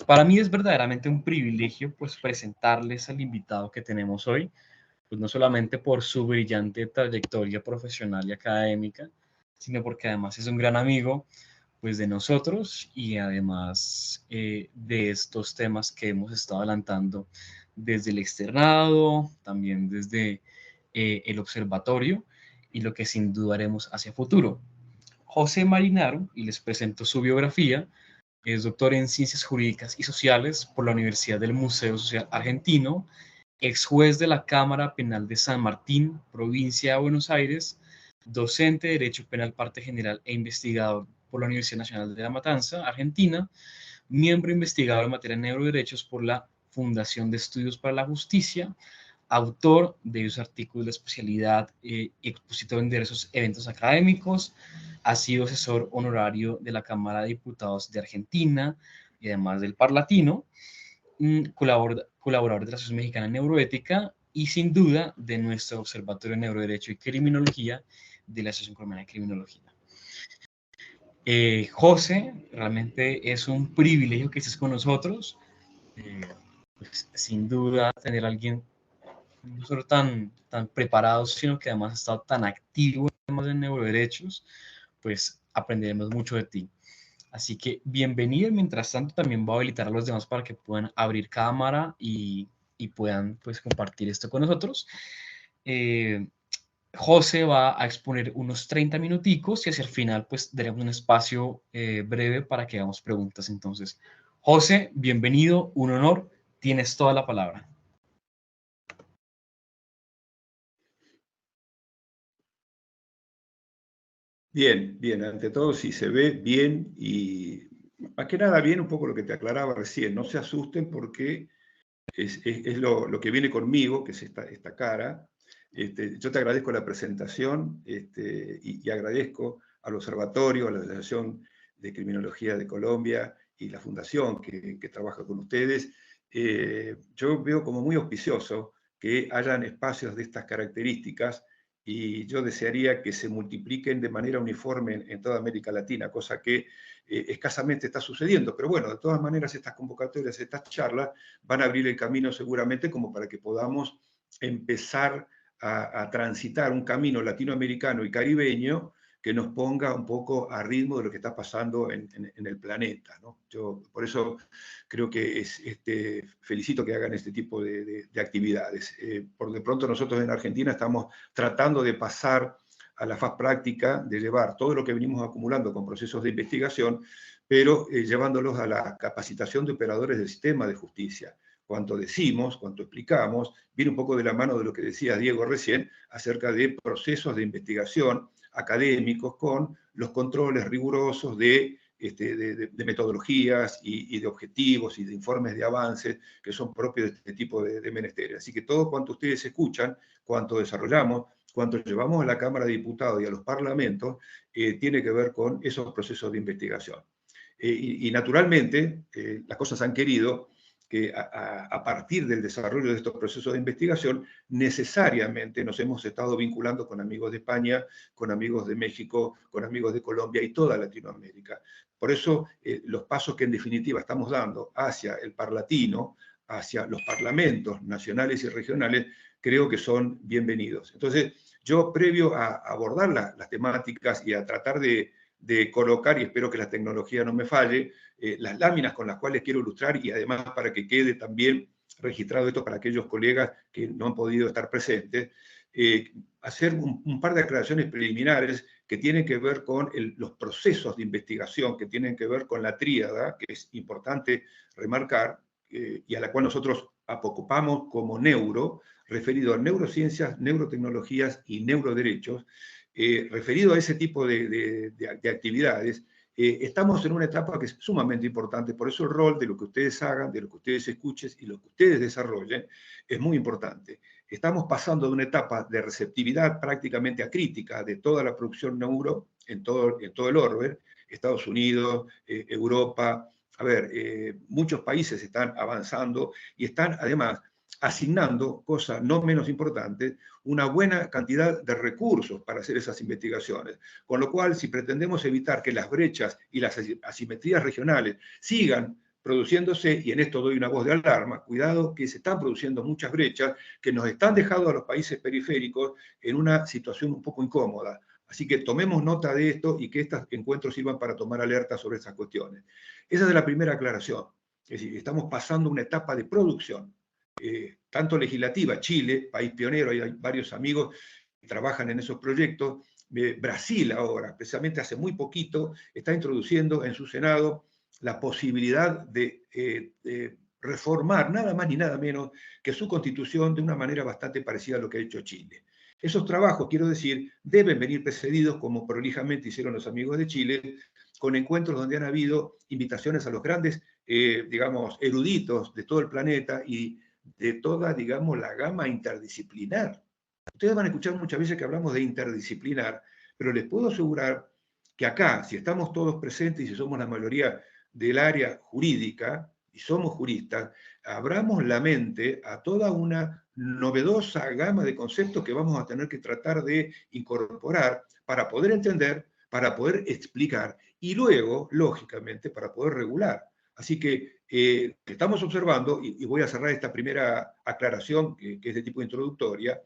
Para mí es verdaderamente un privilegio pues presentarles al invitado que tenemos hoy, pues no solamente por su brillante trayectoria profesional y académica, sino porque además es un gran amigo pues de nosotros y además de estos temas que hemos estado adelantando desde el externado, también desde el observatorio y lo que sin duda haremos hacia futuro. José Marinaro, y les presento su biografía, es doctor en Ciencias Jurídicas y Sociales por la Universidad del Museo Social Argentino, ex juez de la Cámara Penal de San Martín, provincia de Buenos Aires, docente de Derecho Penal Parte General e investigador por la Universidad Nacional de La Matanza, Argentina, miembro investigador en materia de neuroderechos por la Fundación de Estudios para la Justicia, autor de varios artículos de especialidad y expositor en diversos eventos académicos, ha sido asesor honorario de la Cámara de Diputados de Argentina y además del Parlatino, colaborador de la Asociación Mexicana de Neuroética y sin duda de nuestro Observatorio de Neuroderecho y Criminología de la Asociación Colombiana de Criminología. José, realmente es un privilegio que estés con nosotros. Pues, sin duda, tener a alguien no solo tan preparado, sino que además ha estado tan activo en temas de neuroderechos, pues aprenderemos mucho de ti. Así que bienvenido. Mientras tanto, también voy a habilitar a los demás para que puedan abrir cámara y puedan pues compartir esto con nosotros. José va a exponer unos 30 minuticos y hacia el final pues daremos un espacio breve para que hagamos preguntas. Entonces, José, bienvenido, un honor, tienes toda la palabra. Bien, bien, ante todo si se ve bien y más que nada bien un poco lo que te aclaraba recién, no se asusten porque es lo que viene conmigo, que es esta cara. Yo te agradezco la presentación y agradezco al Observatorio, a la Asociación de Criminología de Colombia y la Fundación que trabaja con ustedes. Yo veo como muy auspicioso que hayan espacios de estas características y yo desearía que se multipliquen de manera uniforme en toda América Latina, cosa que escasamente está sucediendo. Pero bueno, de todas maneras, estas convocatorias, estas charlas, van a abrir el camino seguramente como para que podamos empezar a transitar un camino latinoamericano y caribeño que nos ponga un poco a ritmo de lo que está pasando en el planeta, ¿no? Yo por eso creo que felicito que hagan este tipo de actividades. Por de pronto nosotros en Argentina estamos tratando de pasar a la faz práctica, de llevar todo lo que venimos acumulando con procesos de investigación, pero llevándolos a la capacitación de operadores del sistema de justicia. Cuanto decimos, cuanto explicamos, viene un poco de la mano de lo que decía Diego recién acerca de procesos de investigación académicos con los controles rigurosos de metodologías y de objetivos y de informes de avances que son propios de este tipo de menesteres. Así que todo cuanto ustedes escuchan, cuanto desarrollamos, cuanto llevamos a la Cámara de Diputados y a los parlamentos, tiene que ver con esos procesos de investigación. Y naturalmente, las cosas han querido que a partir del desarrollo de estos procesos de investigación, necesariamente nos hemos estado vinculando con amigos de España, con amigos de México, con amigos de Colombia y toda Latinoamérica. Por eso, los pasos que en definitiva estamos dando hacia el parlatino, hacia los parlamentos nacionales y regionales, creo que son bienvenidos. Entonces, yo previo a abordar las temáticas y a tratar de colocar, y espero que la tecnología no me falle, las láminas con las cuales quiero ilustrar y además para que quede también registrado esto para aquellos colegas que no han podido estar presentes, hacer un par de aclaraciones preliminares que tienen que ver con los procesos de investigación, que tienen que ver con la tríada, que es importante remarcar, y a la cual nosotros apocupamos como neuro, referido a neurociencias, neurotecnologías y neuroderechos. Referido a ese tipo de actividades, estamos en una etapa que es sumamente importante, por eso el rol de lo que ustedes hagan, de lo que ustedes escuchen y lo que ustedes desarrollen es muy importante. Estamos pasando de una etapa de receptividad prácticamente acrítica de toda la producción neuro en todo el orbe, Estados Unidos, Europa, muchos países están avanzando y están además asignando, cosa no menos importante, una buena cantidad de recursos para hacer esas investigaciones. Con lo cual, si pretendemos evitar que las brechas y las asimetrías regionales sigan produciéndose, y en esto doy una voz de alarma, cuidado que se están produciendo muchas brechas que nos están dejando a los países periféricos en una situación un poco incómoda. Así que tomemos nota de esto y que estos encuentros sirvan para tomar alerta sobre esas cuestiones. Esa es la primera aclaración. Es decir, estamos pasando una etapa de producción, tanto legislativa, Chile, país pionero, hay varios amigos que trabajan en esos proyectos. Brasil ahora, precisamente hace muy poquito, está introduciendo en su Senado la posibilidad de reformar nada más ni nada menos que su constitución de una manera bastante parecida a lo que ha hecho Chile. Esos trabajos, quiero decir, deben venir precedidos, como prolijamente hicieron los amigos de Chile, con encuentros donde han habido invitaciones a los grandes, digamos, eruditos de todo el planeta y de toda, digamos, la gama interdisciplinar. Ustedes van a escuchar muchas veces que hablamos de interdisciplinar, pero les puedo asegurar que acá, si estamos todos presentes y si somos la mayoría del área jurídica, y somos juristas, abramos la mente a toda una novedosa gama de conceptos que vamos a tener que tratar de incorporar para poder entender, para poder explicar y luego, lógicamente, para poder regular. Así que estamos observando, y voy a cerrar esta primera aclaración, que es de tipo introductoria,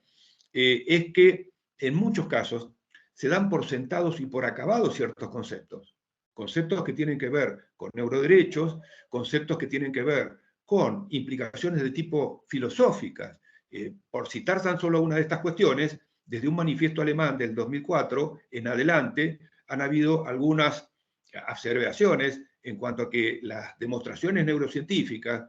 es que en muchos casos se dan por sentados y por acabados ciertos conceptos. Conceptos que tienen que ver con neuroderechos, conceptos que tienen que ver con implicaciones de tipo filosóficas. Por citar tan solo una de estas cuestiones, desde un manifiesto alemán del 2004 en adelante han habido algunas observaciones en cuanto a que las demostraciones neurocientíficas,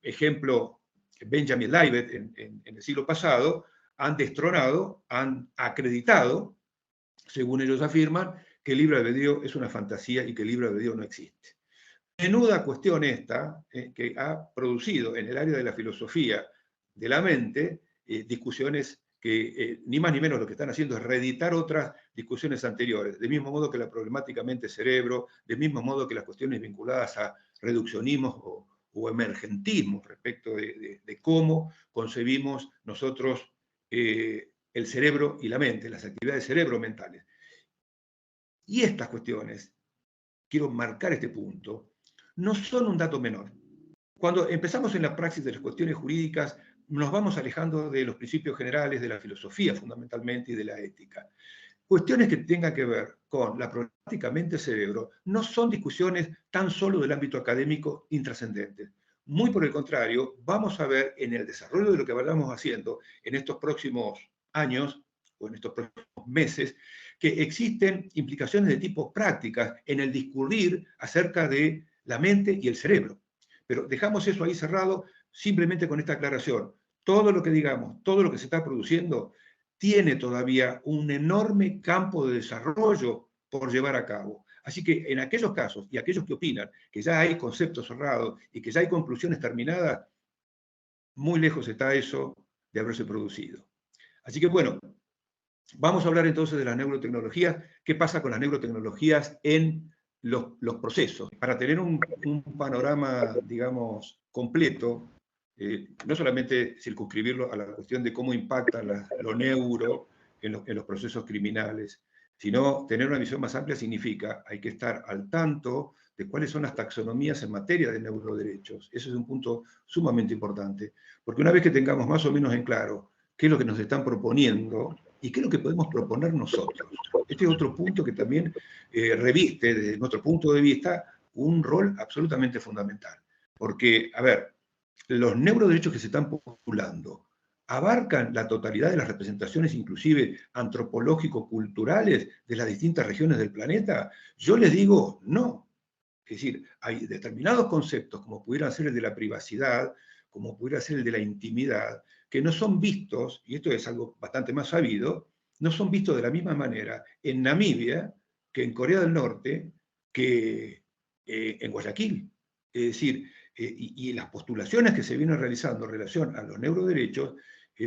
ejemplo Benjamin Libet en el siglo pasado, han destronado, han acreditado, según ellos afirman, que el libre albedrío es una fantasía y que el libre albedrío no existe. Menuda cuestión esta, que ha producido en el área de la filosofía de la mente discusiones que ni más ni menos lo que están haciendo es reeditar otras discusiones anteriores, del mismo modo que la problemática mente-cerebro, del mismo modo que las cuestiones vinculadas a reduccionismos o emergentismo respecto de cómo concebimos nosotros el cerebro y la mente, las actividades cerebro-mentales. Y estas cuestiones, quiero marcar este punto, no son un dato menor. Cuando empezamos en la praxis de las cuestiones jurídicas, nos vamos alejando de los principios generales de la filosofía fundamentalmente y de la ética. Cuestiones que tengan que ver con la problemática mente-cerebro no son discusiones tan solo del ámbito académico intrascendentes. Muy por el contrario, vamos a ver en el desarrollo de lo que vayamos haciendo en estos próximos años o en estos próximos meses, que existen implicaciones de tipo prácticas en el discurrir acerca de la mente y el cerebro. Pero dejamos eso ahí cerrado simplemente con esta aclaración. Todo lo que digamos, todo lo que se está produciendo, tiene todavía un enorme campo de desarrollo por llevar a cabo. Así que en aquellos casos, y aquellos que opinan que ya hay conceptos cerrados y que ya hay conclusiones terminadas, muy lejos está eso de haberse producido. Así que bueno, vamos a hablar entonces de las neurotecnologías. ¿Qué pasa con las neurotecnologías en los procesos? Para tener un panorama, digamos, completo, no solamente circunscribirlo a la cuestión de cómo impacta lo neuro en los procesos criminales, sino tener una visión más amplia significa hay que estar al tanto de cuáles son las taxonomías en materia de neuroderechos. Ese es un punto sumamente importante, porque una vez que tengamos más o menos en claro qué es lo que nos están proponiendo y qué es lo que podemos proponer nosotros. Este es otro punto que también reviste, desde nuestro punto de vista, un rol absolutamente fundamental. Porque, a ver, los neuroderechos que se están postulando abarcan la totalidad de las representaciones, inclusive antropológico-culturales de las distintas regiones del planeta. Yo les digo, no. Es decir, hay determinados conceptos, como pudiera ser el de la privacidad, como pudiera ser el de la intimidad, que no son vistos, y esto es algo bastante más sabido, no son vistos de la misma manera en Namibia que en Corea del Norte, que en Guayaquil. Es decir, y las postulaciones que se vienen realizando en relación a los neuroderechos,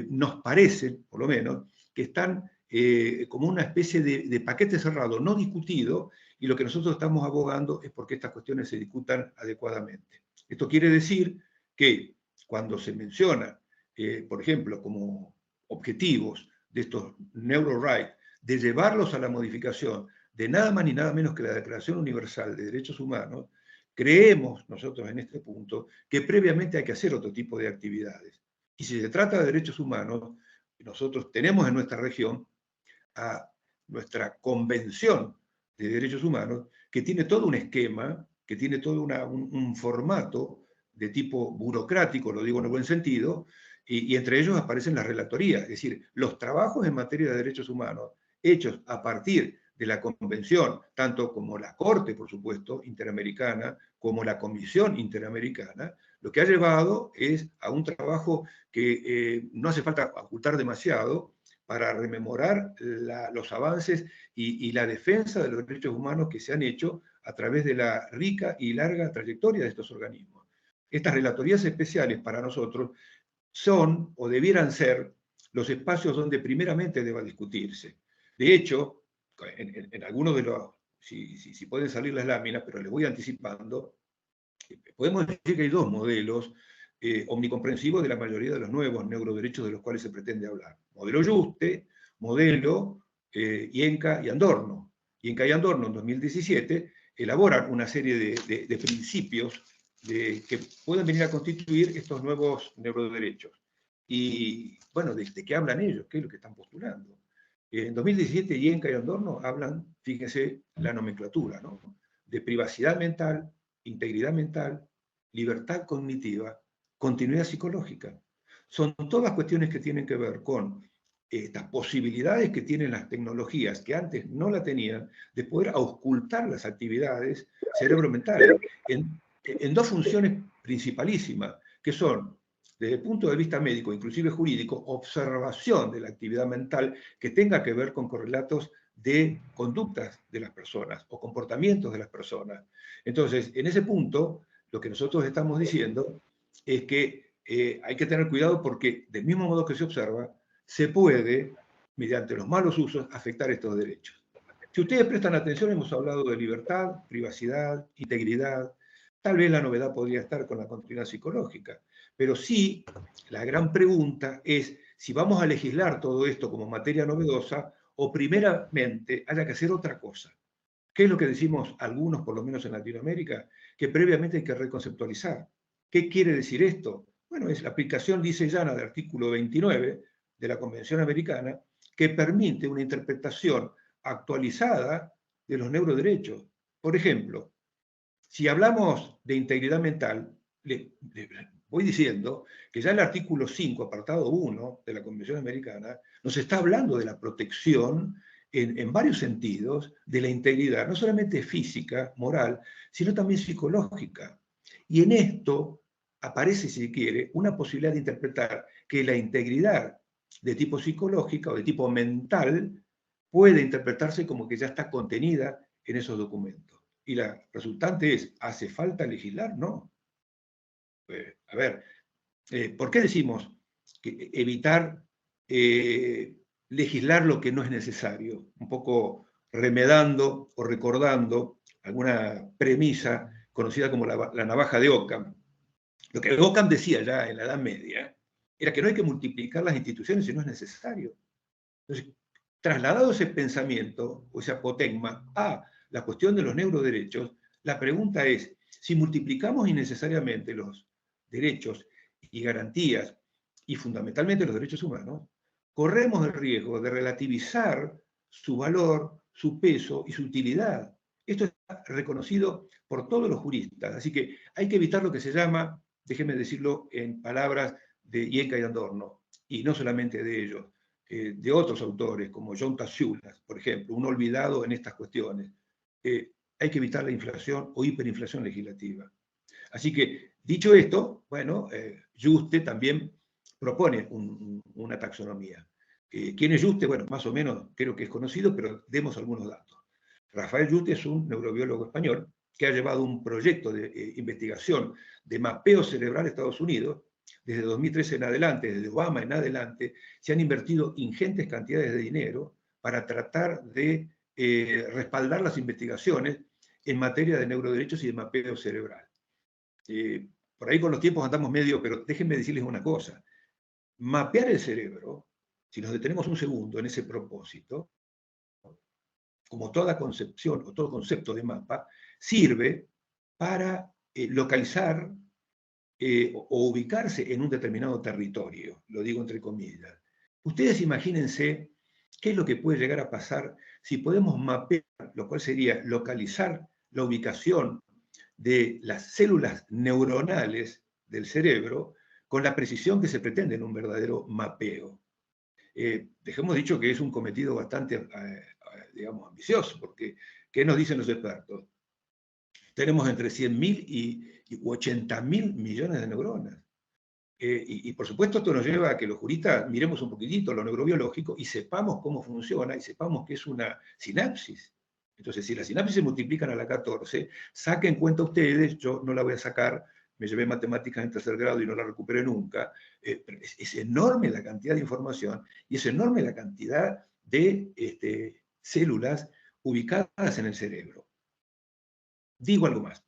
nos parece, por lo menos, que están como una especie de paquete cerrado, no discutido, y lo que nosotros estamos abogando es porque estas cuestiones se discutan adecuadamente. Esto quiere decir que cuando se menciona, por ejemplo, como objetivos de estos neuro-rights, de llevarlos a la modificación de nada más ni nada menos que la Declaración Universal de Derechos Humanos, creemos nosotros en este punto que previamente hay que hacer otro tipo de actividades. Y si se trata de derechos humanos, nosotros tenemos en nuestra región a nuestra Convención de Derechos Humanos, que tiene todo un esquema, que tiene todo un formato de tipo burocrático, lo digo en el buen sentido, y entre ellos aparecen las relatorías, es decir, los trabajos en materia de derechos humanos hechos a partir de la Convención, tanto como la Corte, por supuesto, interamericana, como la Comisión Interamericana, lo que ha llevado es a un trabajo que no hace falta ocultar demasiado, para rememorar los avances y la defensa de los derechos humanos que se han hecho a través de la rica y larga trayectoria de estos organismos. Estas relatorías especiales para nosotros son o debieran ser los espacios donde primeramente deba discutirse. De hecho, en algunos de los, si pueden salir las láminas, pero les voy anticipando, podemos decir que hay dos modelos omnicomprensivos de la mayoría de los nuevos neuroderechos de los cuales se pretende hablar. Modelo Juste, modelo Ienca y Andorno. Ienca y Andorno en 2017 elaboran una serie de principios que pueden venir a constituir estos nuevos neuroderechos. Y bueno, ¿de qué hablan ellos? ¿Qué es lo que están postulando? En 2017 Ienca y Andorno hablan, fíjense, la nomenclatura, ¿no? De privacidad mental, integridad mental, libertad cognitiva, continuidad psicológica. Son todas cuestiones que tienen que ver con estas posibilidades que tienen las tecnologías, que antes no la tenían, de poder auscultar las actividades cerebro-mentales en dos funciones principalísimas, que son, desde el punto de vista médico, inclusive jurídico, observación de la actividad mental que tenga que ver con correlatos de conductas de las personas o comportamientos de las personas. Entonces, en ese punto, lo que nosotros estamos diciendo es que hay que tener cuidado porque, del mismo modo que se observa, se puede, mediante los malos usos, afectar estos derechos. Si ustedes prestan atención, hemos hablado de libertad, privacidad, integridad. Tal vez la novedad podría estar con la continuidad psicológica, pero sí, la gran pregunta es si vamos a legislar todo esto como materia novedosa o primeramente haya que hacer otra cosa. ¿Qué es lo que decimos algunos, por lo menos en Latinoamérica? Que previamente hay que reconceptualizar. ¿Qué quiere decir esto? Bueno, es la aplicación lisa y llana del artículo 29 de la Convención Americana que permite una interpretación actualizada de los neuroderechos. Por ejemplo, si hablamos de integridad mental, le voy diciendo que ya el artículo 5, apartado 1 de la Convención Americana, nos está hablando de la protección en varios sentidos de la integridad, no solamente física, moral, sino también psicológica. Y en esto aparece, si quiere, una posibilidad de interpretar que la integridad de tipo psicológica o de tipo mental puede interpretarse como que ya está contenida en esos documentos. Y la resultante es, ¿hace falta legislar? No. A ver, ¿por qué decimos que evitar legislar lo que no es necesario? Un poco remedando o recordando alguna premisa conocida como la navaja de Occam. Lo que Occam decía ya en la Edad Media era que no hay que multiplicar las instituciones si no es necesario. Entonces, trasladado ese pensamiento o ese apotegma a la cuestión de los neuroderechos, la pregunta es, si multiplicamos innecesariamente los derechos y garantías, y fundamentalmente los derechos humanos, corremos el riesgo de relativizar su valor, su peso y su utilidad. Esto está reconocido por todos los juristas, así que hay que evitar lo que se llama, déjenme decirlo en palabras de Ienca y Andorno, y no solamente de ellos, de otros autores, como John Cassiulas, por ejemplo, un olvidado en estas cuestiones. Hay que evitar la inflación o hiperinflación legislativa. Así que, dicho esto, bueno, Juste también propone una taxonomía. ¿Quién es Juste? Bueno, más o menos creo que es conocido, pero demos algunos datos. Rafael Juste es un neurobiólogo español que ha llevado un proyecto de investigación de mapeo cerebral a Estados Unidos. Desde 2013 en adelante, desde Obama en adelante, se han invertido ingentes cantidades de dinero para tratar de respaldar las investigaciones en materia de neuroderechos y de mapeo cerebral. Por ahí con los tiempos andamos medio, pero déjenme decirles una cosa. Mapear el cerebro, si nos detenemos un segundo en ese propósito, como toda concepción o todo concepto de mapa, sirve para localizar o ubicarse en un determinado territorio, lo digo entre comillas. Ustedes imagínense qué es lo que puede llegar a pasar si podemos mapear, lo cual sería localizar la ubicación de las células neuronales del cerebro con la precisión que se pretende en un verdadero mapeo. Dejemos dicho que es un cometido bastante, digamos, ambicioso, porque ¿qué nos dicen los expertos? Tenemos entre 100.000 y 80.000 millones de neuronas. Y por supuesto esto nos lleva a que los juristas miremos un poquitito lo neurobiológico y sepamos cómo funciona y sepamos que es una sinapsis. Entonces, si las sinapsis se multiplican a la 14, saquen cuenta ustedes, yo no la voy a sacar, me llevé matemáticas en tercer grado y no la recuperé nunca, pero es enorme la cantidad de información y es enorme la cantidad de células ubicadas en el cerebro. Digo algo más.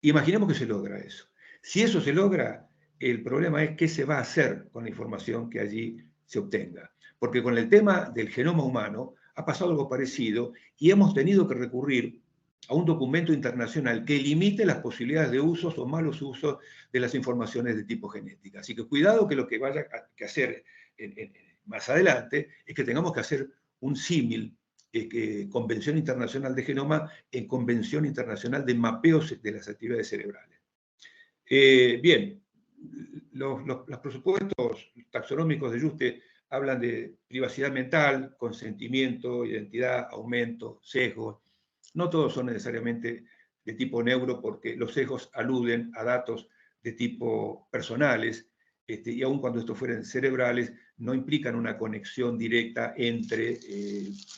Imaginemos que se logra eso. Si eso se logra, el problema es qué se va a hacer con la información que allí se obtenga. Porque con el tema del genoma humano ha pasado algo parecido y hemos tenido que recurrir a un documento internacional que limite las posibilidades de usos o malos usos de las informaciones de tipo genética. Así que cuidado que lo que vaya a hacer más adelante es que tengamos que hacer un símil Convención Internacional de Genoma en Convención Internacional de Mapeos de las Actividades Cerebrales. Bien, los presupuestos taxonómicos de Juste hablan de privacidad mental, consentimiento, identidad, aumento, sesgos. No todos son necesariamente de tipo neuro porque los sesgos aluden a datos de tipo personales, y aun cuando estos fueran cerebrales, no implican una conexión directa entre,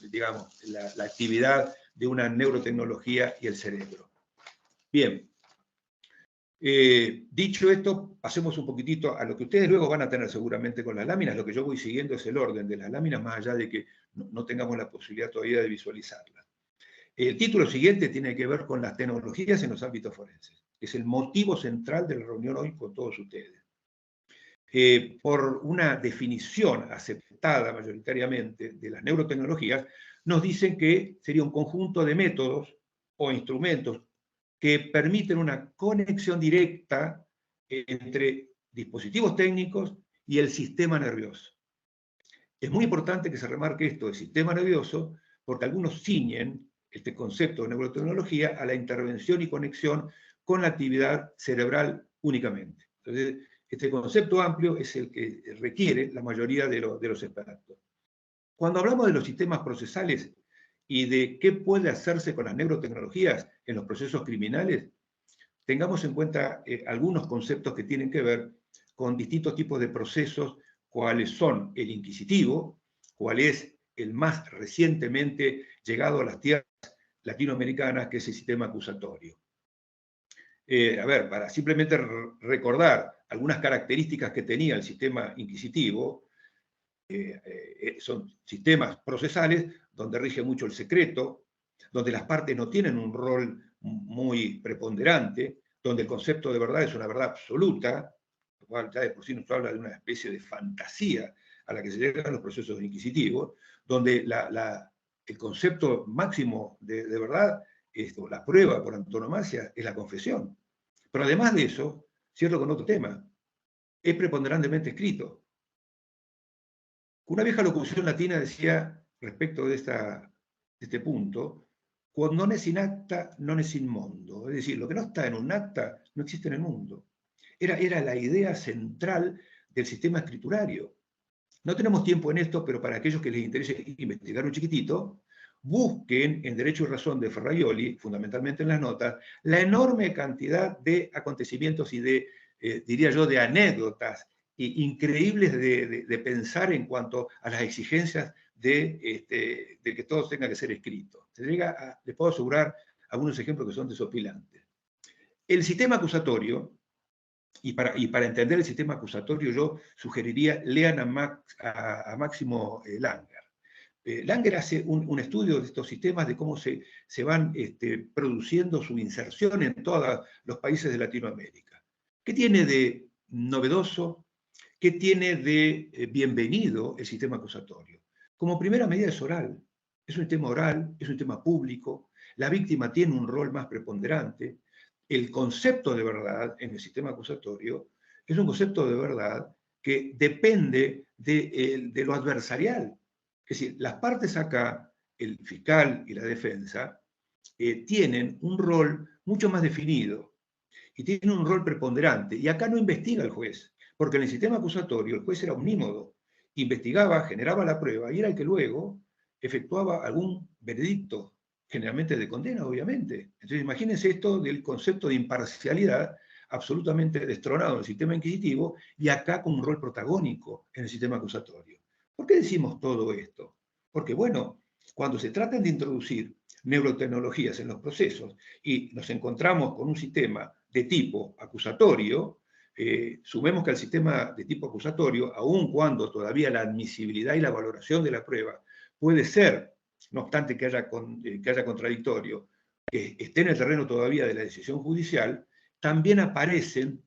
digamos, la actividad de una neurotecnología y el cerebro. Bien, dicho esto, pasemos un poquitito a lo que ustedes luego van a tener seguramente con las láminas. Lo que yo voy siguiendo es el orden de las láminas, más allá de que no tengamos la posibilidad todavía de visualizarlas. El título siguiente tiene que ver con las tecnologías en los ámbitos forenses. Es el motivo central de la reunión hoy con todos ustedes. Por una definición aceptada mayoritariamente de las neurotecnologías, nos dicen que sería un conjunto de métodos o instrumentos que permiten una conexión directa entre dispositivos técnicos y el sistema nervioso. Es muy importante que se remarque esto del sistema nervioso, porque algunos ciñen este concepto de neurotecnología a la intervención y conexión con la actividad cerebral únicamente. Entonces, este concepto amplio es el que requiere la mayoría de los expertos. Cuando hablamos de los sistemas procesales y de qué puede hacerse con las neurotecnologías en los procesos criminales, tengamos en cuenta algunos conceptos que tienen que ver con distintos tipos de procesos, cuáles son el inquisitivo, cuál es el más recientemente llegado a las tierras latinoamericanas, que es el sistema acusatorio. A ver, para simplemente recordar algunas características que tenía el sistema inquisitivo, son sistemas procesales donde rige mucho el secreto, donde las partes no tienen un rol muy preponderante, donde el concepto de verdad es una verdad absoluta, lo cual ya de por sí nos habla de una especie de fantasía a la que se llegan los procesos inquisitivos, donde el concepto máximo de verdad, la prueba por antonomasia, es la confesión. Pero además de eso, cierro con otro tema, es preponderantemente escrito. Una vieja locución latina decía, respecto de este punto, quod non es in acta, non es in mondo. Es decir, lo que no está en un acta no existe en el mundo. Era la idea central del sistema escriturario. No tenemos tiempo en esto, pero para aquellos que les interese investigar un chiquitito, busquen en Derecho y Razón de Ferraioli, fundamentalmente en las notas, la enorme cantidad de acontecimientos y de, diría yo, de anécdotas increíbles de pensar en cuanto a las exigencias de que todo tenga que ser escrito. Les puedo asegurar algunos ejemplos que son desopilantes. El sistema acusatorio, y para entender el sistema acusatorio yo sugeriría, lean a Máximo Langer. Langer hace un estudio de estos sistemas, de cómo se van produciendo su inserción en todos los países de Latinoamérica. ¿Qué tiene de novedoso? ¿Qué tiene de bienvenido el sistema acusatorio? Como primera medida es oral. Es un tema oral, es un tema público. La víctima tiene un rol más preponderante. el concepto de verdad en el sistema acusatorio es un concepto de verdad que depende de lo adversarial. Es decir, las partes acá, el fiscal y la defensa, tienen un rol mucho más definido y tienen un rol preponderante. Y acá no investiga el juez, porque en el sistema acusatorio el juez era omnímodo, investigaba, generaba la prueba y era el que luego efectuaba algún veredicto, generalmente de condena, obviamente. Entonces imagínense esto del concepto de imparcialidad absolutamente destronado en el sistema inquisitivo y acá con un rol protagónico en el sistema acusatorio. ¿Por qué decimos todo esto? Porque, bueno, cuando se tratan de introducir neurotecnologías en los procesos y nos encontramos con un sistema de tipo acusatorio, sumemos que el sistema de tipo acusatorio, aun cuando todavía la admisibilidad y la valoración de la prueba puede ser, no obstante que haya contradictorio, que esté en el terreno todavía de la decisión judicial, también aparecen,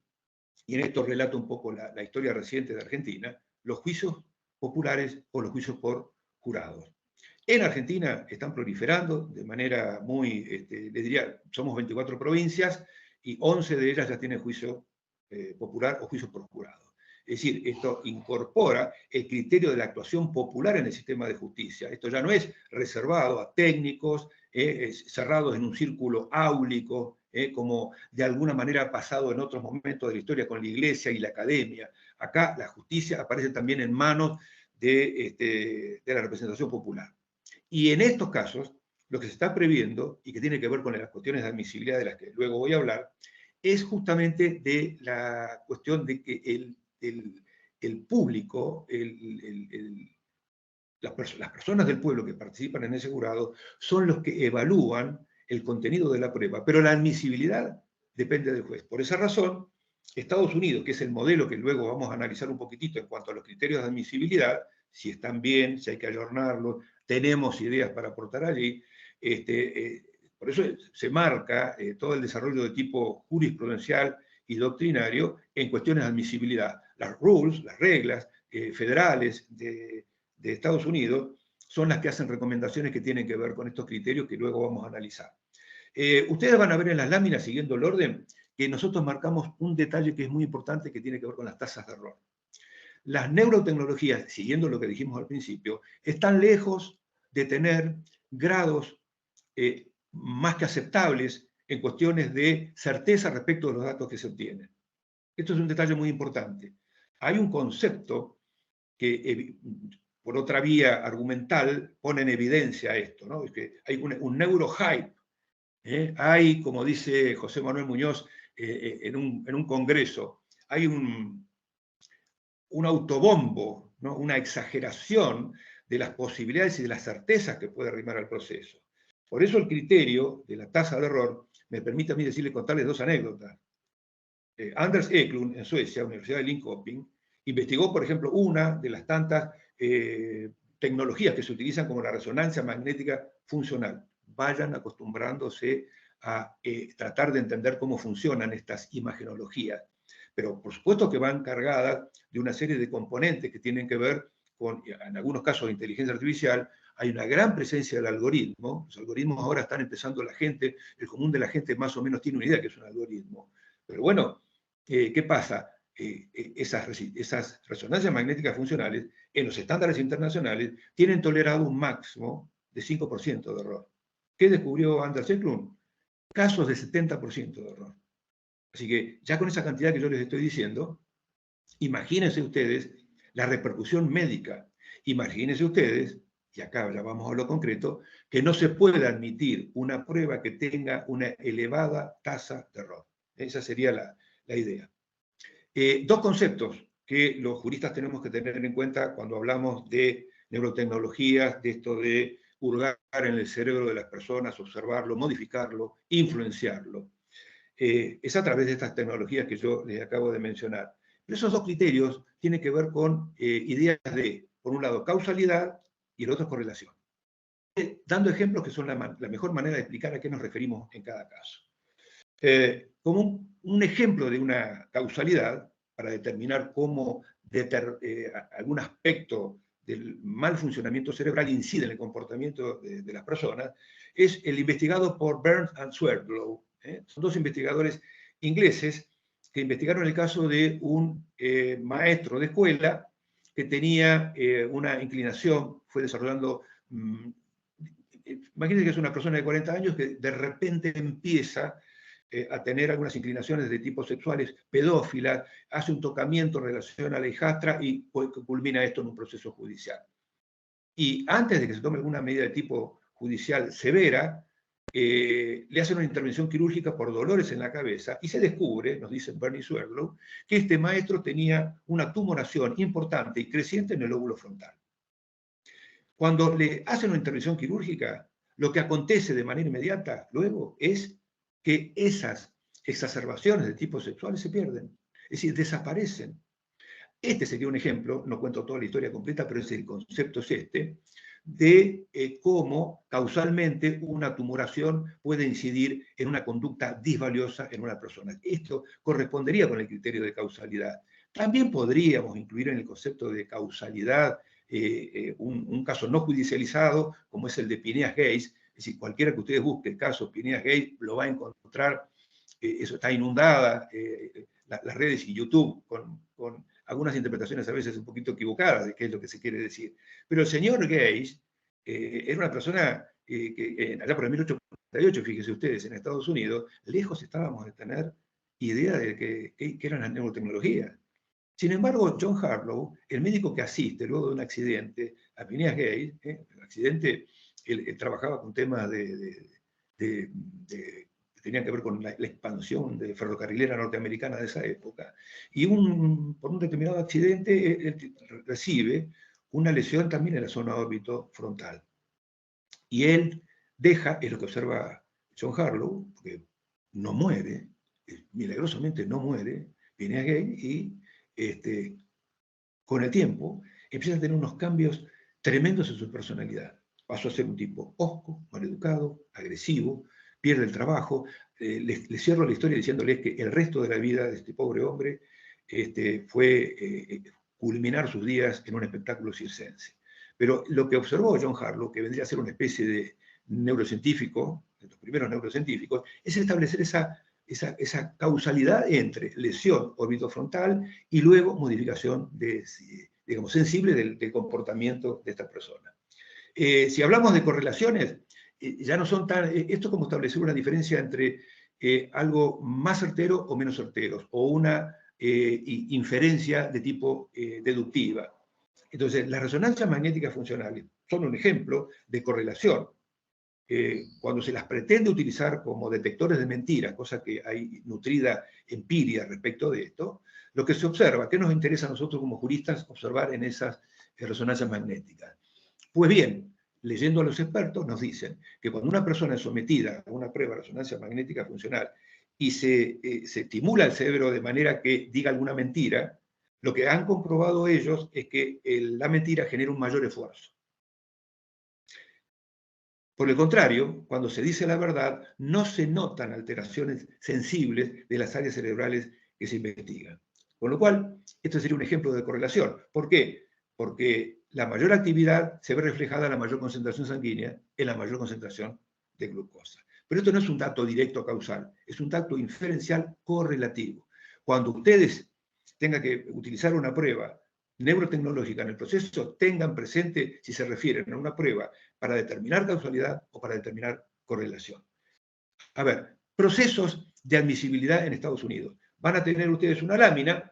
y en esto relato un poco la historia reciente de Argentina, los juicios populares o los juicios por jurados. En Argentina están proliferando de manera muy, les diría, somos 24 provincias y 11 de ellas ya tienen juicio popular o juicio por jurado. Es decir, esto incorpora el criterio de la actuación popular en el sistema de justicia. Esto ya no es reservado a técnicos, cerrados en un círculo áulico, como de alguna manera ha pasado en otros momentos de la historia con la iglesia y la academia. Acá la justicia aparece también en manos de la representación popular. Y en estos casos, lo que se está previendo, y que tiene que ver con las cuestiones de admisibilidad de las que luego voy a hablar, es justamente de la cuestión de que el público, las personas del pueblo que participan en ese jurado, son los que evalúan el contenido de la prueba, pero la admisibilidad depende del juez. Por esa razón, Estados Unidos, que es el modelo que luego vamos a analizar un poquitito en cuanto a los criterios de admisibilidad, si están bien, si hay que ayornarlos, tenemos ideas para aportar allí, por eso se marca todo el desarrollo de tipo jurisprudencial y doctrinario en cuestiones de admisibilidad. Las rules, las reglas federales de Estados Unidos son las que hacen recomendaciones que tienen que ver con estos criterios que luego vamos a analizar. Ustedes van a ver en las láminas, siguiendo el orden, que nosotros marcamos un detalle que es muy importante que tiene que ver con las tasas de error. Las neurotecnologías, siguiendo lo que dijimos al principio, están lejos de tener grados más que aceptables en cuestiones de certeza respecto de los datos que se obtienen. Esto es un detalle muy importante. Hay un concepto que, por otra vía argumental, pone en evidencia esto, ¿no? Es que hay un neurohype. Hay, como dice José Manuel Muñoz en un congreso, hay un autobombo, ¿no? Una exageración de las posibilidades y de las certezas que puede arrimar al proceso. Por eso el criterio de la tasa de error me permite a mí contarles dos anécdotas. Anders Eklund, en Suecia, Universidad de Linköping, investigó, por ejemplo, una de las tantas tecnologías que se utilizan como la resonancia magnética funcional. Vayan acostumbrándose a tratar de entender cómo funcionan estas imagenologías. Pero por supuesto que van cargadas de una serie de componentes que tienen que ver con, en algunos casos de inteligencia artificial, hay una gran presencia del algoritmo. Los algoritmos ahora están empezando la gente, el común de la gente más o menos tiene una idea que es un algoritmo. Pero bueno, ¿qué pasa? Esas resonancias magnéticas funcionales en los estándares internacionales tienen tolerado un máximo de 5% de error. ¿Qué descubrió Anders Eklund? Casos de 70% de error. Así que ya con esa cantidad que yo les estoy diciendo, imagínense ustedes la repercusión médica. Imagínense ustedes, y acá ya vamos a lo concreto, que no se puede admitir una prueba que tenga una elevada tasa de error. Esa sería la idea. Dos conceptos que los juristas tenemos que tener en cuenta cuando hablamos de neurotecnologías, de esto de hurgar en el cerebro de las personas, observarlo, modificarlo, influenciarlo. Es a través de estas tecnologías que yo les acabo de mencionar. Pero esos dos criterios tienen que ver con ideas de, por un lado, causalidad y el otro, correlación. Dando ejemplos que son la mejor manera de explicar a qué nos referimos en cada caso. Como un ejemplo de una causalidad, para determinar cómo algún aspecto del mal funcionamiento cerebral incide en el comportamiento de las personas, es el investigado por Burns and Swerdlow Son dos investigadores ingleses que investigaron el caso de un maestro de escuela que tenía una inclinación, fue desarrollando, imagínense que es una persona de 40 años que de repente empieza a tener algunas inclinaciones de tipo sexuales pedófilas, hace un tocamiento en relación a la hijastra y culmina esto en un proceso judicial. Y antes de que se tome alguna medida de tipo judicial severa, le hacen una intervención quirúrgica por dolores en la cabeza y se descubre, nos dice Bernie Swerdlow, que este maestro tenía una tumoración importante y creciente en el lóbulo frontal. Cuando le hacen una intervención quirúrgica, lo que acontece de manera inmediata luego es que esas exacerbaciones de tipo sexual se pierden, es decir, desaparecen. Este sería un ejemplo, no cuento toda la historia completa, pero el concepto es este, de cómo causalmente una tumoración puede incidir en una conducta disvaliosa en una persona. Esto correspondería con el criterio de causalidad. También podríamos incluir en el concepto de causalidad un caso no judicializado, como es el de Phineas Gage. Es decir, cualquiera que ustedes busque el caso Phineas Gage lo va a encontrar. Eso está inundada las redes y YouTube con algunas interpretaciones a veces un poquito equivocadas de qué es lo que se quiere decir. Pero el señor Gage era una persona que allá por el 1848, fíjense ustedes, en Estados Unidos, lejos estábamos de tener idea de qué era la neurotecnología. Sin embargo, John Harlow, el médico que asiste luego de un accidente a Phineas Gage, el accidente, él trabajaba con temas que tenían que ver con la expansión de ferrocarrilera norteamericana de esa época, y por un determinado accidente él recibe una lesión también en la zona órbito frontal. Y él deja, es lo que observa John Harlow, porque no muere, milagrosamente no muere, Phineas Gage, y con el tiempo empieza a tener unos cambios tremendos en su personalidad. Pasó a ser un tipo hosco, maleducado, agresivo, pierde el trabajo. Les cierro la historia diciéndoles que el resto de la vida de este pobre hombre fue culminar sus días en un espectáculo circense. Pero lo que observó John Harlow, que vendría a ser una especie de neurocientífico, de los primeros neurocientíficos, es establecer esa causalidad entre lesión orbitofrontal y luego modificación digamos, sensible del comportamiento de esta persona. Si hablamos de correlaciones, ya no son tan... esto es como establecer una diferencia entre algo más certero o menos certero, o una inferencia de tipo deductiva. Entonces, las resonancias magnéticas funcionales son un ejemplo de correlación. Cuando se las pretende utilizar como detectores de mentiras, cosa que hay nutrida empiria respecto de esto, lo que se observa, ¿qué nos interesa a nosotros como juristas observar en esas resonancias magnéticas? Pues bien, leyendo a los expertos nos dicen que cuando una persona es sometida a una prueba de resonancia magnética funcional y se estimula el cerebro de manera que diga alguna mentira, lo que han comprobado ellos es que la mentira genera un mayor esfuerzo. Por el contrario, cuando se dice la verdad, no se notan alteraciones sensibles de las áreas cerebrales que se investigan. Con lo cual, esto sería un ejemplo de correlación. ¿Por qué? Porque la mayor actividad se ve reflejada en la mayor concentración sanguínea, en la mayor concentración de glucosa. Pero esto no es un dato directo causal, es un dato inferencial correlativo. Cuando ustedes tengan que utilizar una prueba neurotecnológica en el proceso, tengan presente si se refieren a una prueba para determinar causalidad o para determinar correlación. A ver, procesos de admisibilidad en Estados Unidos. Van a tener ustedes una lámina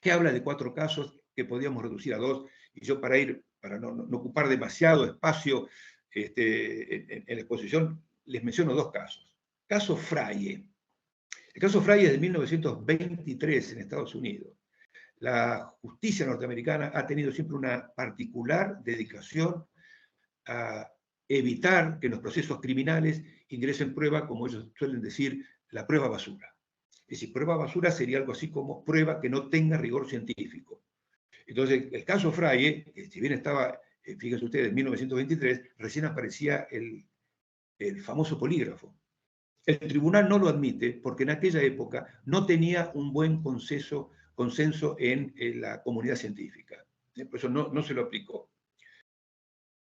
que habla de 4 casos que podríamos reducir a 2, y yo para no ocupar demasiado espacio en la exposición, les menciono 2 casos. Caso Fraye. El caso Fraye es de 1923 en Estados Unidos. La justicia norteamericana ha tenido siempre una particular dedicación a evitar que en los procesos criminales ingresen prueba, como ellos suelen decir, la prueba basura. Es decir, prueba basura sería algo así como prueba que no tenga rigor científico. Entonces, el caso Fraye, que si bien estaba, fíjense ustedes, en 1923, recién aparecía el famoso polígrafo. El tribunal no lo admite porque en aquella época no tenía un buen consenso en la comunidad científica. Por eso no se lo aplicó.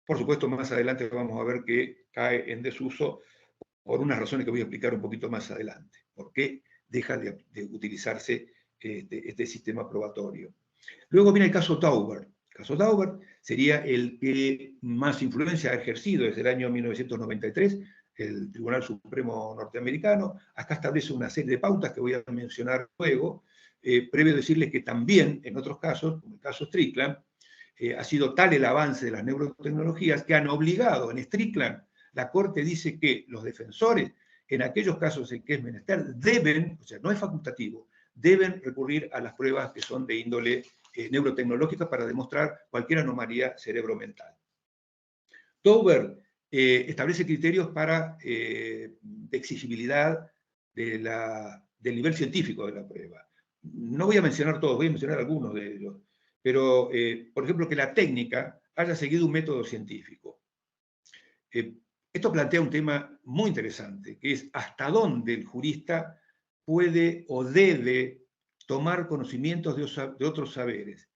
Por supuesto, más adelante vamos a ver que cae en desuso por unas razones que voy a explicar un poquito más adelante. ¿Por qué deja de utilizarse este sistema probatorio? Luego viene el caso Daubert. El caso Daubert sería el que más influencia ha ejercido desde el año 1993 el Tribunal Supremo norteamericano. Acá establece una serie de pautas que voy a mencionar luego. Previo decirles que también en otros casos, como el caso Strickland, ha sido tal el avance de las neurotecnologías que han obligado en Strickland, la Corte dice que los defensores, en aquellos casos en que es menester, deben, o sea, no es facultativo, deben recurrir a las pruebas que son de índole neurotecnológica para demostrar cualquier anomalía cerebromental. Daubert establece criterios para de exigibilidad del nivel científico de la prueba. No voy a mencionar todos, voy a mencionar algunos de ellos, pero, por ejemplo, que la técnica haya seguido un método científico. Esto plantea un tema muy interesante, que es hasta dónde el jurista puede o debe tomar conocimientos de otros saberes.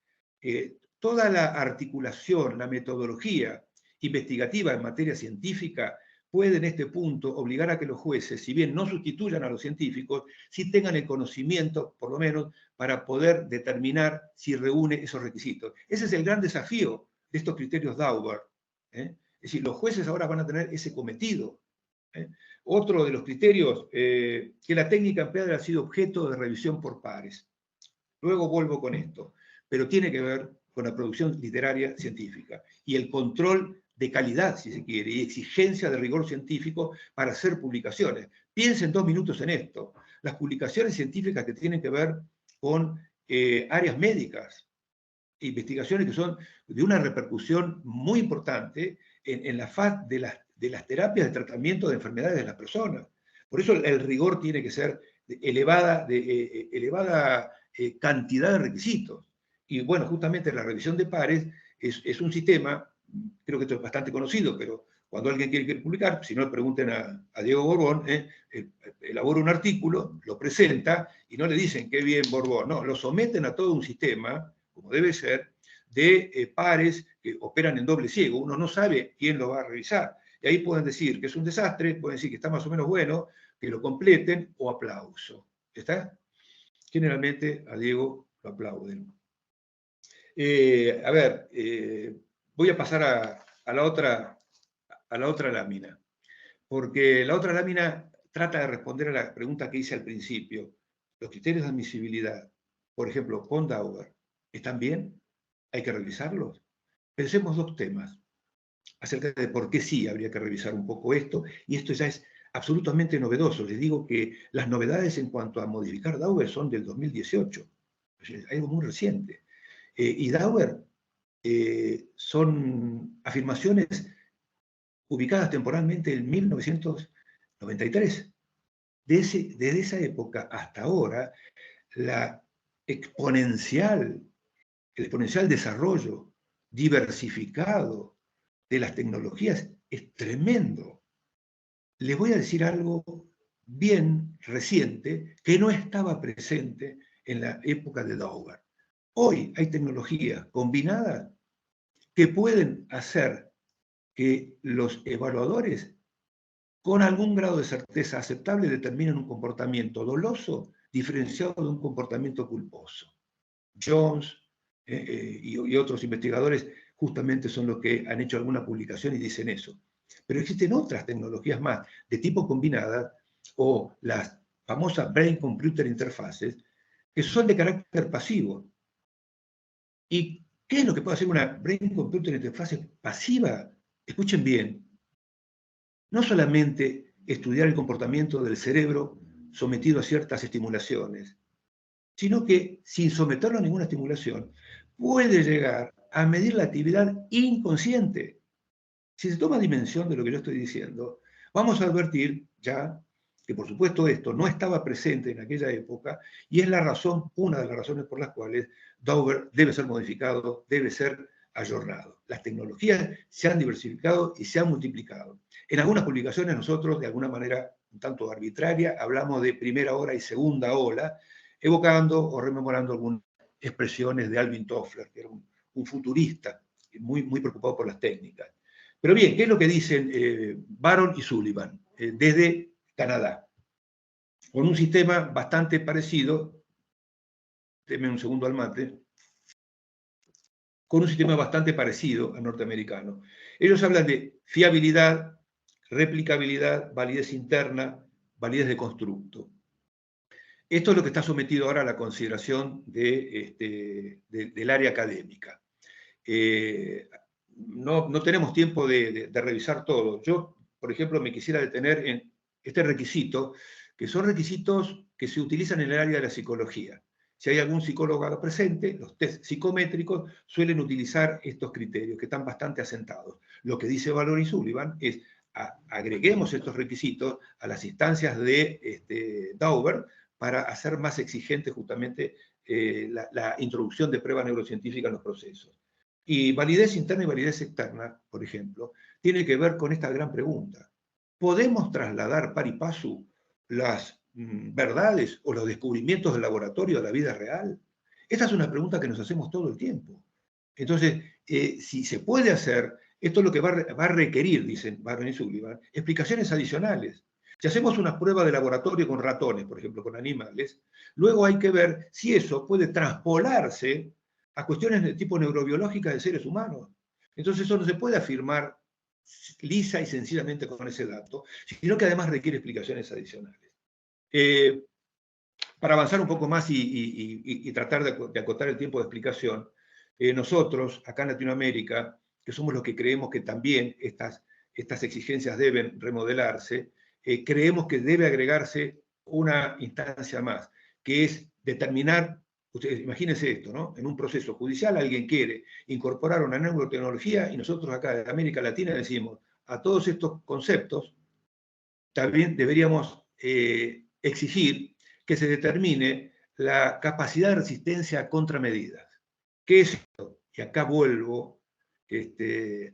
Toda la articulación, la metodología investigativa en materia científica puede en este punto obligar a que los jueces, si bien no sustituyan a los científicos, sí tengan el conocimiento, por lo menos, para poder determinar si reúne esos requisitos. Ese es el gran desafío de estos criterios Daubert. Es decir, los jueces ahora van a tener ese cometido. Otro de los criterios, que la técnica empleada ha sido objeto de revisión por pares. Luego vuelvo con esto, pero tiene que ver con la producción literaria científica y el control de calidad, si se quiere, y exigencia de rigor científico para hacer publicaciones. Piensen 2 minutos en esto. Las publicaciones científicas que tienen que ver con áreas médicas, investigaciones que son de una repercusión muy importante en la faz de las terapias de tratamiento de enfermedades de las personas. Por eso el rigor tiene que ser de elevada cantidad de requisitos. Y bueno, justamente la revisión de pares es un sistema, creo que esto es bastante conocido, pero cuando alguien quiere publicar, si no le pregunten a Diego Borbón, elabora un artículo, lo presenta y no le dicen qué bien Borbón, no, lo someten a todo un sistema, como debe ser, de pares que operan en doble ciego. Uno no sabe quién lo va a revisar. Y ahí pueden decir que es un desastre, pueden decir que está más o menos bueno, que lo completen o aplauso. ¿Está? Generalmente a Diego lo aplauden. Voy a pasar a la otra lámina, porque la otra lámina trata de responder a la pregunta que hice al principio. Los criterios de admisibilidad, por ejemplo, con Daubert, ¿están bien? ¿Hay que revisarlos? Pensemos 2 temas acerca de por qué sí habría que revisar un poco esto, y esto ya es absolutamente novedoso. Les digo que las novedades en cuanto a modificar Daubert son del 2018, es algo muy reciente. Y Daubert son afirmaciones ubicadas temporalmente en 1993. Desde esa época hasta ahora, el exponencial desarrollo diversificado de las tecnologías es tremendo. Les voy a decir algo bien reciente que no estaba presente en la época de Daubert. Hoy hay tecnologías combinadas que pueden hacer que los evaluadores, con algún grado de certeza aceptable, determinen un comportamiento doloso diferenciado de un comportamiento culposo. Jones y otros investigadores justamente son los que han hecho alguna publicación y dicen eso. Pero existen otras tecnologías más de tipo combinada, o las famosas Brain-Computer Interfaces, que son de carácter pasivo. ¿Y qué es lo que puede hacer una Brain-Computer Interface pasiva? Escuchen bien. No solamente estudiar el comportamiento del cerebro sometido a ciertas estimulaciones, sino que, sin someterlo a ninguna estimulación, puede llegar a medir la actividad inconsciente. Si se toma dimensión de lo que yo estoy diciendo, vamos a advertir ya que, por supuesto, esto no estaba presente en aquella época y es una de las razones por las cuales Daubert debe ser modificado, debe ser ayornado. Las tecnologías se han diversificado y se han multiplicado. En algunas publicaciones nosotros, de alguna manera un tanto arbitraria, hablamos de primera ola y segunda ola, evocando o rememorando algunas expresiones de Alvin Toffler, que era un futurista muy, muy preocupado por las técnicas. Pero bien, ¿qué es lo que dicen Baron y Sullivan? desde Canadá, con un sistema bastante parecido, denme un segundo al mate, con un sistema bastante parecido al norteamericano. Ellos hablan de fiabilidad, replicabilidad, validez interna, validez de constructo. Esto es lo que está sometido ahora a la consideración del área académica. No tenemos tiempo de revisar todo. Yo, por ejemplo, me quisiera detener en este requisito, que son requisitos que se utilizan en el área de la psicología. Si hay algún psicólogo presente, los test psicométricos suelen utilizar estos criterios, que están bastante asentados. Lo que dice Valori y Sullivan es, agreguemos estos requisitos a las instancias de Dauber para hacer más exigente justamente la introducción de pruebas neurocientíficas en los procesos. Y validez interna y validez externa, por ejemplo, tiene que ver con esta gran pregunta. ¿Podemos trasladar pari passu las verdades o los descubrimientos del laboratorio a la vida real? Esta es una pregunta que nos hacemos todo el tiempo. Entonces, si se puede hacer, esto es lo que va a requerir, dicen Barron y Sullivan, explicaciones adicionales. Si hacemos una prueba de laboratorio con ratones, por ejemplo, con animales, luego hay que ver si eso puede traspolarse a cuestiones de tipo neurobiológica de seres humanos. Entonces eso no se puede afirmar lisa y sencillamente con ese dato, sino que además requiere explicaciones adicionales. Para avanzar un poco más y tratar de acotar el tiempo de explicación, nosotros, acá en Latinoamérica, que somos los que creemos que también estas exigencias deben remodelarse, creemos que debe agregarse una instancia más, que es determinar, ustedes imagínense esto, ¿no? En un proceso judicial alguien quiere incorporar una neurotecnología y nosotros acá de América Latina decimos, a todos estos conceptos también deberíamos exigir que se determine la capacidad de resistencia a contramedidas. ¿Qué es esto? Y acá vuelvo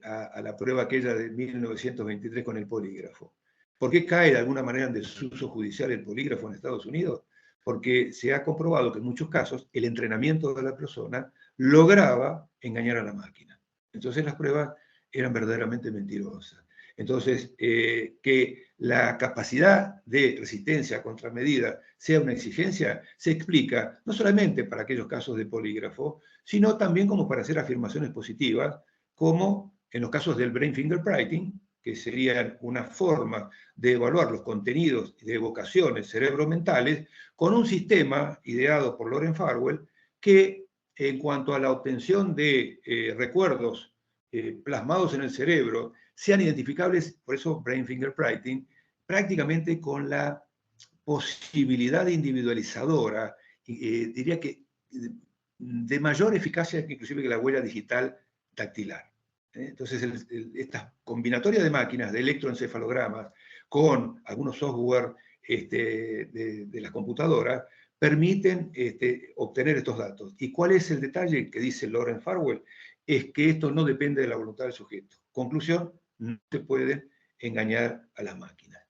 a la prueba aquella de 1923 con el polígrafo. ¿Por qué cae de alguna manera en desuso judicial el polígrafo en Estados Unidos? Porque se ha comprobado que en muchos casos el entrenamiento de la persona lograba engañar a la máquina. Entonces las pruebas eran verdaderamente mentirosas. Entonces, que la capacidad de resistencia a contramedida sea una exigencia, se explica no solamente para aquellos casos de polígrafo, sino también como para hacer afirmaciones positivas, como en los casos del brain fingerprinting, que serían una forma de evaluar los contenidos de evocaciones cerebromentales, con un sistema ideado por Loren Farwell, que en cuanto a la obtención de recuerdos plasmados en el cerebro, sean identificables, por eso brain fingerprinting, prácticamente con la posibilidad individualizadora, diría que de mayor eficacia que inclusive que la huella digital dactilar. Entonces, esta combinatoria de máquinas, de electroencefalogramas, con algunos software de las computadoras, permiten obtener estos datos. ¿Y cuál es el detalle que dice Loren Farwell? Es que esto no depende de la voluntad del sujeto. Conclusión, no se pueden engañar a las máquinas.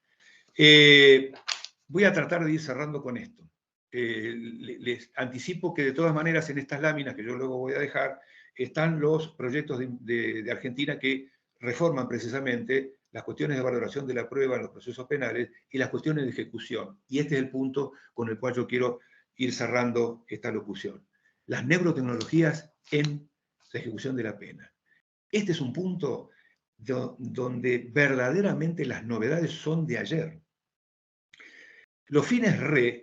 Voy a tratar de ir cerrando con esto. Les anticipo que de todas maneras en estas láminas que yo luego voy a dejar están los proyectos de Argentina que reforman precisamente las cuestiones de valoración de la prueba en los procesos penales y las cuestiones de ejecución. Y este es el punto con el cual yo quiero ir cerrando esta locución. Las neurotecnologías en la ejecución de la pena. Este es un punto donde verdaderamente las novedades son de ayer. Los fines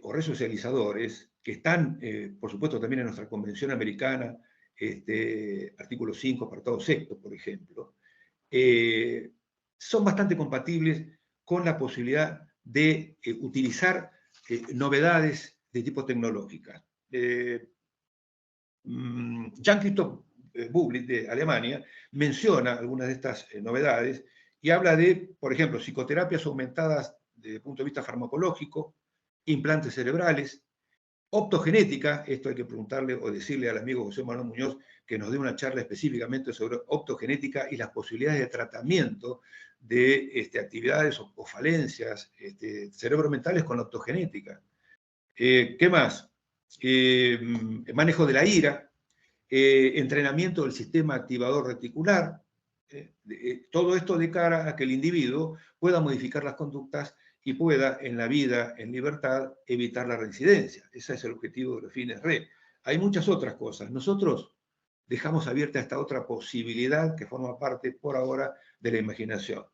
o resocializadores, que están, por supuesto, también en nuestra Convención Americana, artículo 5, apartado 6, por ejemplo, son bastante compatibles con la posibilidad de utilizar novedades de tipo tecnológica. Jean-Christoph Bublik, de Alemania, menciona algunas de estas novedades y habla de, por ejemplo, psicoterapias aumentadas desde el punto de vista farmacológico, implantes cerebrales, optogenética, esto hay que preguntarle o decirle al amigo José Manuel Muñoz que nos dé una charla específicamente sobre optogenética y las posibilidades de tratamiento de actividades o falencias cerebromentales con la optogenética. ¿Qué más? Manejo de la ira, entrenamiento del sistema activador reticular, Todo esto de cara a que el individuo pueda modificar las conductas y pueda en la vida, en libertad, evitar la reincidencia. Ese es el objetivo de los fines re. Hay muchas otras cosas. Nosotros dejamos abierta esta otra posibilidad que forma parte por ahora de la imaginación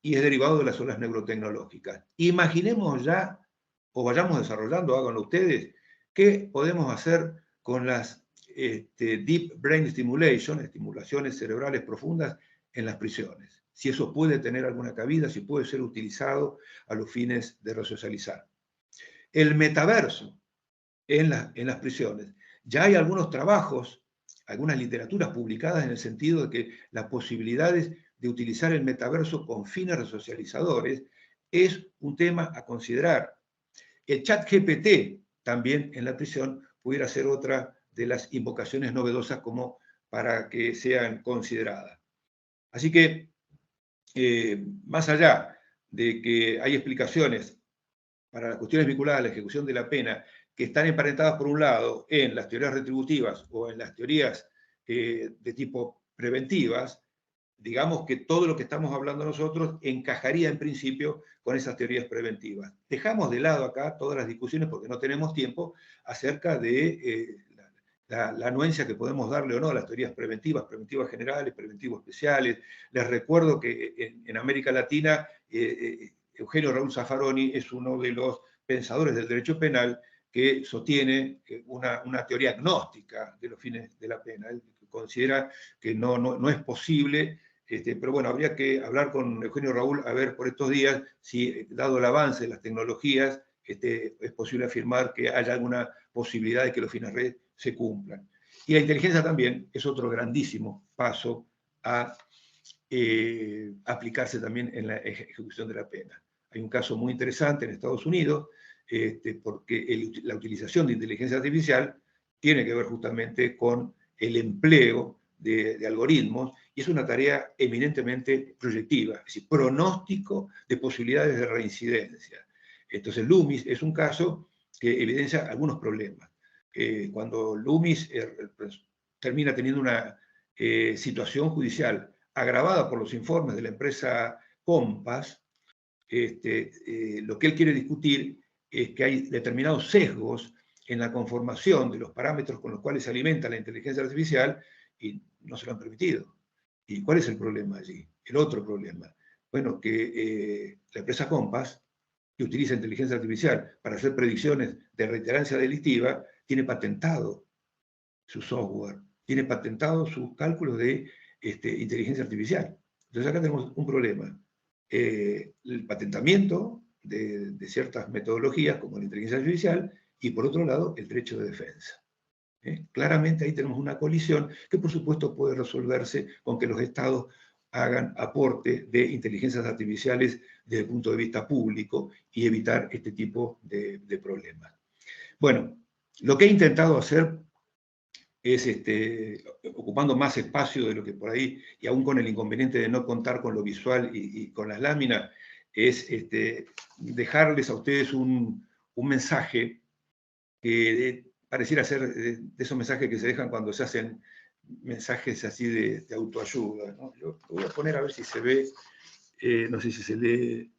y es derivado de las olas neurotecnológicas. Imaginemos ya, o vayamos desarrollando, háganlo ustedes, qué podemos hacer con las Deep Brain Stimulation, estimulaciones cerebrales profundas en las prisiones. Si eso puede tener alguna cabida, si puede ser utilizado a los fines de resocializar. El metaverso en las prisiones. Ya hay algunos trabajos, algunas literaturas publicadas en el sentido de que las posibilidades de utilizar el metaverso con fines resocializadores es un tema a considerar. El chat GPT también en la prisión pudiera ser otra de las invocaciones novedosas como para que sean consideradas. Así que, más allá de que hay explicaciones para las cuestiones vinculadas a la ejecución de la pena que están emparentadas, por un lado, en las teorías retributivas o en las teorías de tipo preventivas, digamos que todo lo que estamos hablando nosotros encajaría en principio con esas teorías preventivas. Dejamos de lado acá todas las discusiones, porque no tenemos tiempo, acerca de la anuencia que podemos darle o no a las teorías preventivas, preventivas generales, preventivos especiales. Les recuerdo que en América Latina, Eugenio Raúl Zaffaroni es uno de los pensadores del derecho penal que sostiene una teoría agnóstica de los fines de la pena. Él considera que no es posible, pero bueno, habría que hablar con Eugenio Raúl a ver por estos días si, dado el avance de las tecnologías, es posible afirmar que haya alguna posibilidad de que los fines red se cumplan. Y la inteligencia también es otro grandísimo paso a aplicarse también en la ejecución de la pena. Hay un caso muy interesante en Estados Unidos, porque la utilización de inteligencia artificial tiene que ver justamente con el empleo de algoritmos, y es una tarea eminentemente proyectiva, es decir, pronóstico de posibilidades de reincidencia. Entonces, Loomis es un caso que evidencia algunos problemas. Cuando Loomis termina teniendo una situación judicial agravada por los informes de la empresa Compass, lo que él quiere discutir es que hay determinados sesgos en la conformación de los parámetros con los cuales se alimenta la inteligencia artificial y no se lo han permitido. ¿Y cuál es el problema allí? El otro problema. Bueno, que la empresa Compass, que utiliza inteligencia artificial para hacer predicciones de reiterancia delictiva, tiene patentado su software, tiene patentado sus cálculos de inteligencia artificial. Entonces acá tenemos un problema. El patentamiento de ciertas metodologías como la inteligencia artificial y, por otro lado, el derecho de defensa. Claramente ahí tenemos una colisión que, por supuesto, puede resolverse con que los estados hagan aporte de inteligencias artificiales desde el punto de vista público y evitar este tipo de problemas. Bueno, lo que he intentado hacer es, ocupando más espacio de lo que por ahí, y aún con el inconveniente de no contar con lo visual y con las láminas, es dejarles a ustedes un mensaje que pareciera ser de esos mensajes que se dejan cuando se hacen mensajes así de autoayuda, ¿no? Yo lo voy a poner a ver si se ve, no sé si se lee,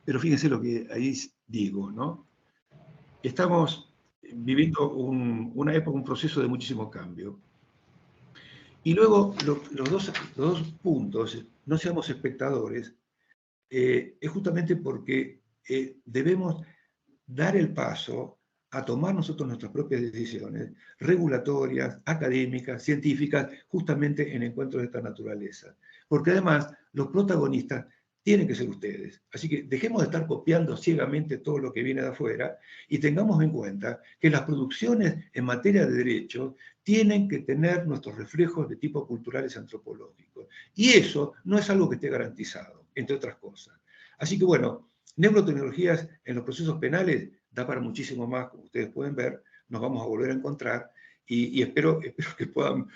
pero fíjense lo que ahí digo, ¿no? Estamos viviendo una época, un proceso de muchísimo cambio. Y luego, los dos puntos, no seamos espectadores, es justamente porque debemos dar el paso a tomar nosotros nuestras propias decisiones regulatorias, académicas, científicas, justamente en encuentros de esta naturaleza. Porque además, los protagonistas tienen que ser ustedes. Así que dejemos de estar copiando ciegamente todo lo que viene de afuera y tengamos en cuenta que las producciones en materia de derechos tienen que tener nuestros reflejos de tipo culturales y antropológicos. Y eso no es algo que esté garantizado, entre otras cosas. Así que bueno, neurotecnologías en los procesos penales da para muchísimo más, como ustedes pueden ver, nos vamos a volver a encontrar y espero que puedan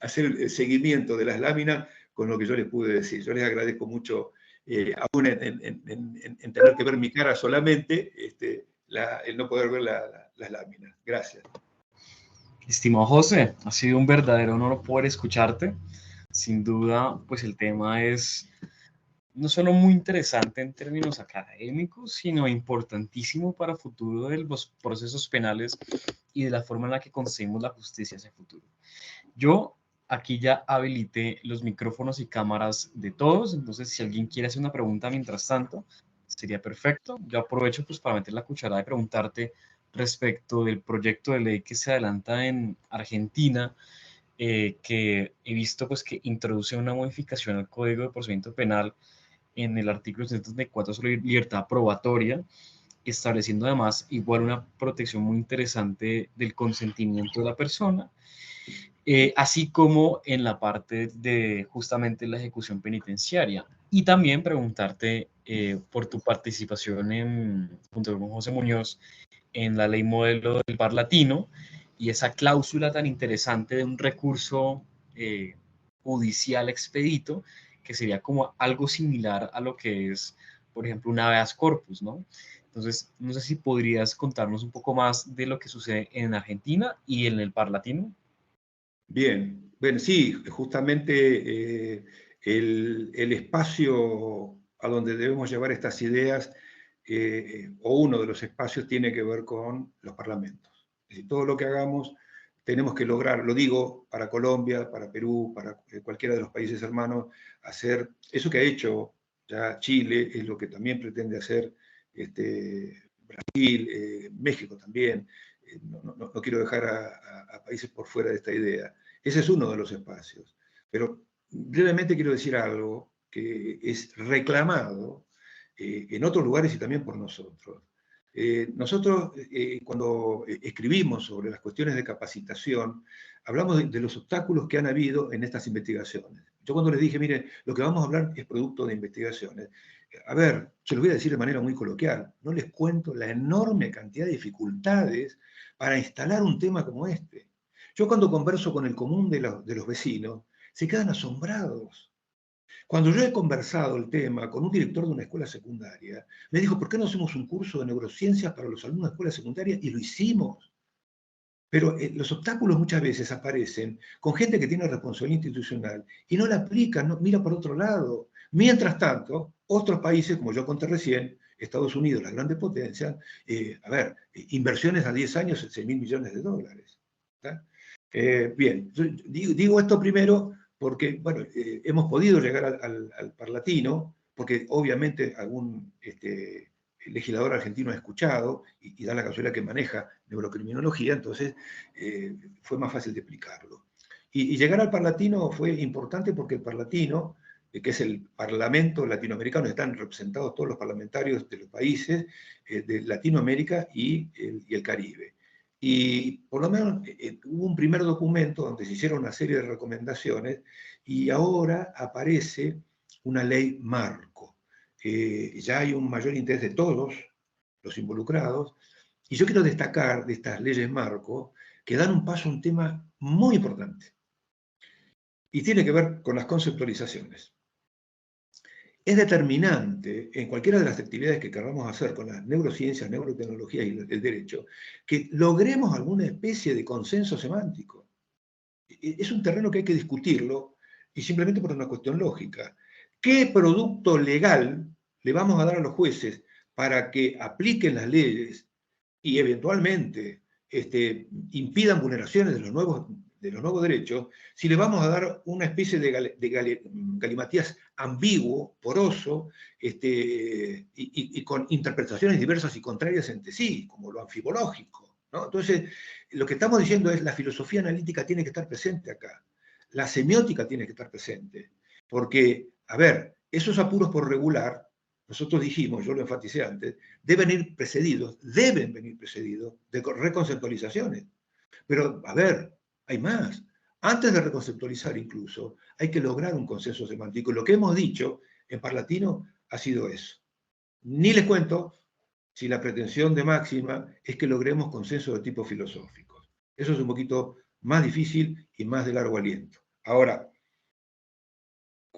hacer el seguimiento de las láminas con lo que yo les pude decir. Yo les agradezco mucho, aún en tener que ver mi cara solamente, el no poder ver las láminas. Gracias. Estimado José, ha sido un verdadero honor poder escucharte. Sin duda, pues el tema es no solo muy interesante en términos académicos, sino importantísimo para el futuro de los procesos penales y de la forma en la que conseguimos la justicia hacia el futuro. Yo aquí ya habilité los micrófonos y cámaras de todos, entonces si alguien quiere hacer una pregunta mientras tanto, sería perfecto. Yo aprovecho pues para meter la cucharada y preguntarte respecto del proyecto de ley que se adelanta en Argentina, que he visto pues que introduce una modificación al Código de Procedimiento Penal en el artículo 134 sobre libertad probatoria, estableciendo además igual una protección muy interesante del consentimiento de la persona, así como en la parte de justamente la ejecución penitenciaria. Y también preguntarte por tu participación junto con José Muñoz en la ley modelo del Parlatino y esa cláusula tan interesante de un recurso judicial expedito, que sería como algo similar a lo que es, por ejemplo, un habeas corpus, ¿no? Entonces, no sé si podrías contarnos un poco más de lo que sucede en Argentina y en el Parlatino. Bien, bueno, sí, justamente el espacio a donde debemos llevar estas ideas, o uno de los espacios, tiene que ver con los parlamentos. Es decir, todo lo que hagamos tenemos que lograr, lo digo para Colombia, para Perú, para cualquiera de los países hermanos, hacer eso que ha hecho ya Chile, es lo que también pretende hacer Brasil, México también. No quiero dejar a países por fuera de esta idea. Ese es uno de los espacios. Pero brevemente quiero decir algo que es reclamado en otros lugares y también por nosotros. Nosotros, cuando escribimos sobre las cuestiones de capacitación, hablamos de los obstáculos que han habido en estas investigaciones. Yo cuando les dije, mire, lo que vamos a hablar es producto de investigaciones. A ver, se lo voy a decir de manera muy coloquial, no les cuento la enorme cantidad de dificultades para instalar un tema como este. Yo cuando converso con el común de los vecinos, se quedan asombrados. Cuando yo he conversado el tema con un director de una escuela secundaria, me dijo, ¿por qué no hacemos un curso de neurociencias para los alumnos de escuela secundaria? Y lo hicimos. Pero los obstáculos muchas veces aparecen con gente que tiene responsabilidad institucional y no la aplica, no, mira por otro lado. Mientras tanto, otros países, como yo conté recién, Estados Unidos, las grandes potencias, inversiones a 10 años, 6.000 millones de dólares. Bien, digo esto primero porque, bueno, hemos podido llegar al Parlatino, porque obviamente algún legislador argentino ha escuchado y da la casualidad que maneja neurocriminología, entonces fue más fácil de explicarlo. Y llegar al Parlatino fue importante porque el Parlatino, que es el Parlamento latinoamericano, están representados todos los parlamentarios de los países de Latinoamérica y el Caribe. Y por lo menos hubo un primer documento donde se hicieron una serie de recomendaciones y ahora aparece una ley marco. Ya hay un mayor interés de todos los involucrados y yo quiero destacar de estas leyes marco que dan un paso a un tema muy importante y tiene que ver con las conceptualizaciones. Es determinante en cualquiera de las actividades que queramos hacer con las neurociencias, neurotecnología y el derecho, que logremos alguna especie de consenso semántico. Es un terreno que hay que discutirlo y simplemente por una cuestión lógica. ¿Qué producto legal le vamos a dar a los jueces para que apliquen las leyes y eventualmente impidan vulneraciones de los nuevos derechos, si le vamos a dar una especie de galimatías ambiguo, poroso, y con interpretaciones diversas y contrarias entre sí, como lo anfibológico, ¿no? Entonces, lo que estamos diciendo es la filosofía analítica tiene que estar presente acá, la semiótica tiene que estar presente, porque, a ver, esos apuros por regular, nosotros dijimos, yo lo enfaticé antes, deben venir precedidos de reconceptualizaciones. Pero, a ver, hay más. Antes de reconceptualizar incluso, hay que lograr un consenso semántico. Y lo que hemos dicho en Parlatino ha sido eso. Ni les cuento si la pretensión de máxima es que logremos consensos de tipo filosófico. Eso es un poquito más difícil y más de largo aliento. Ahora,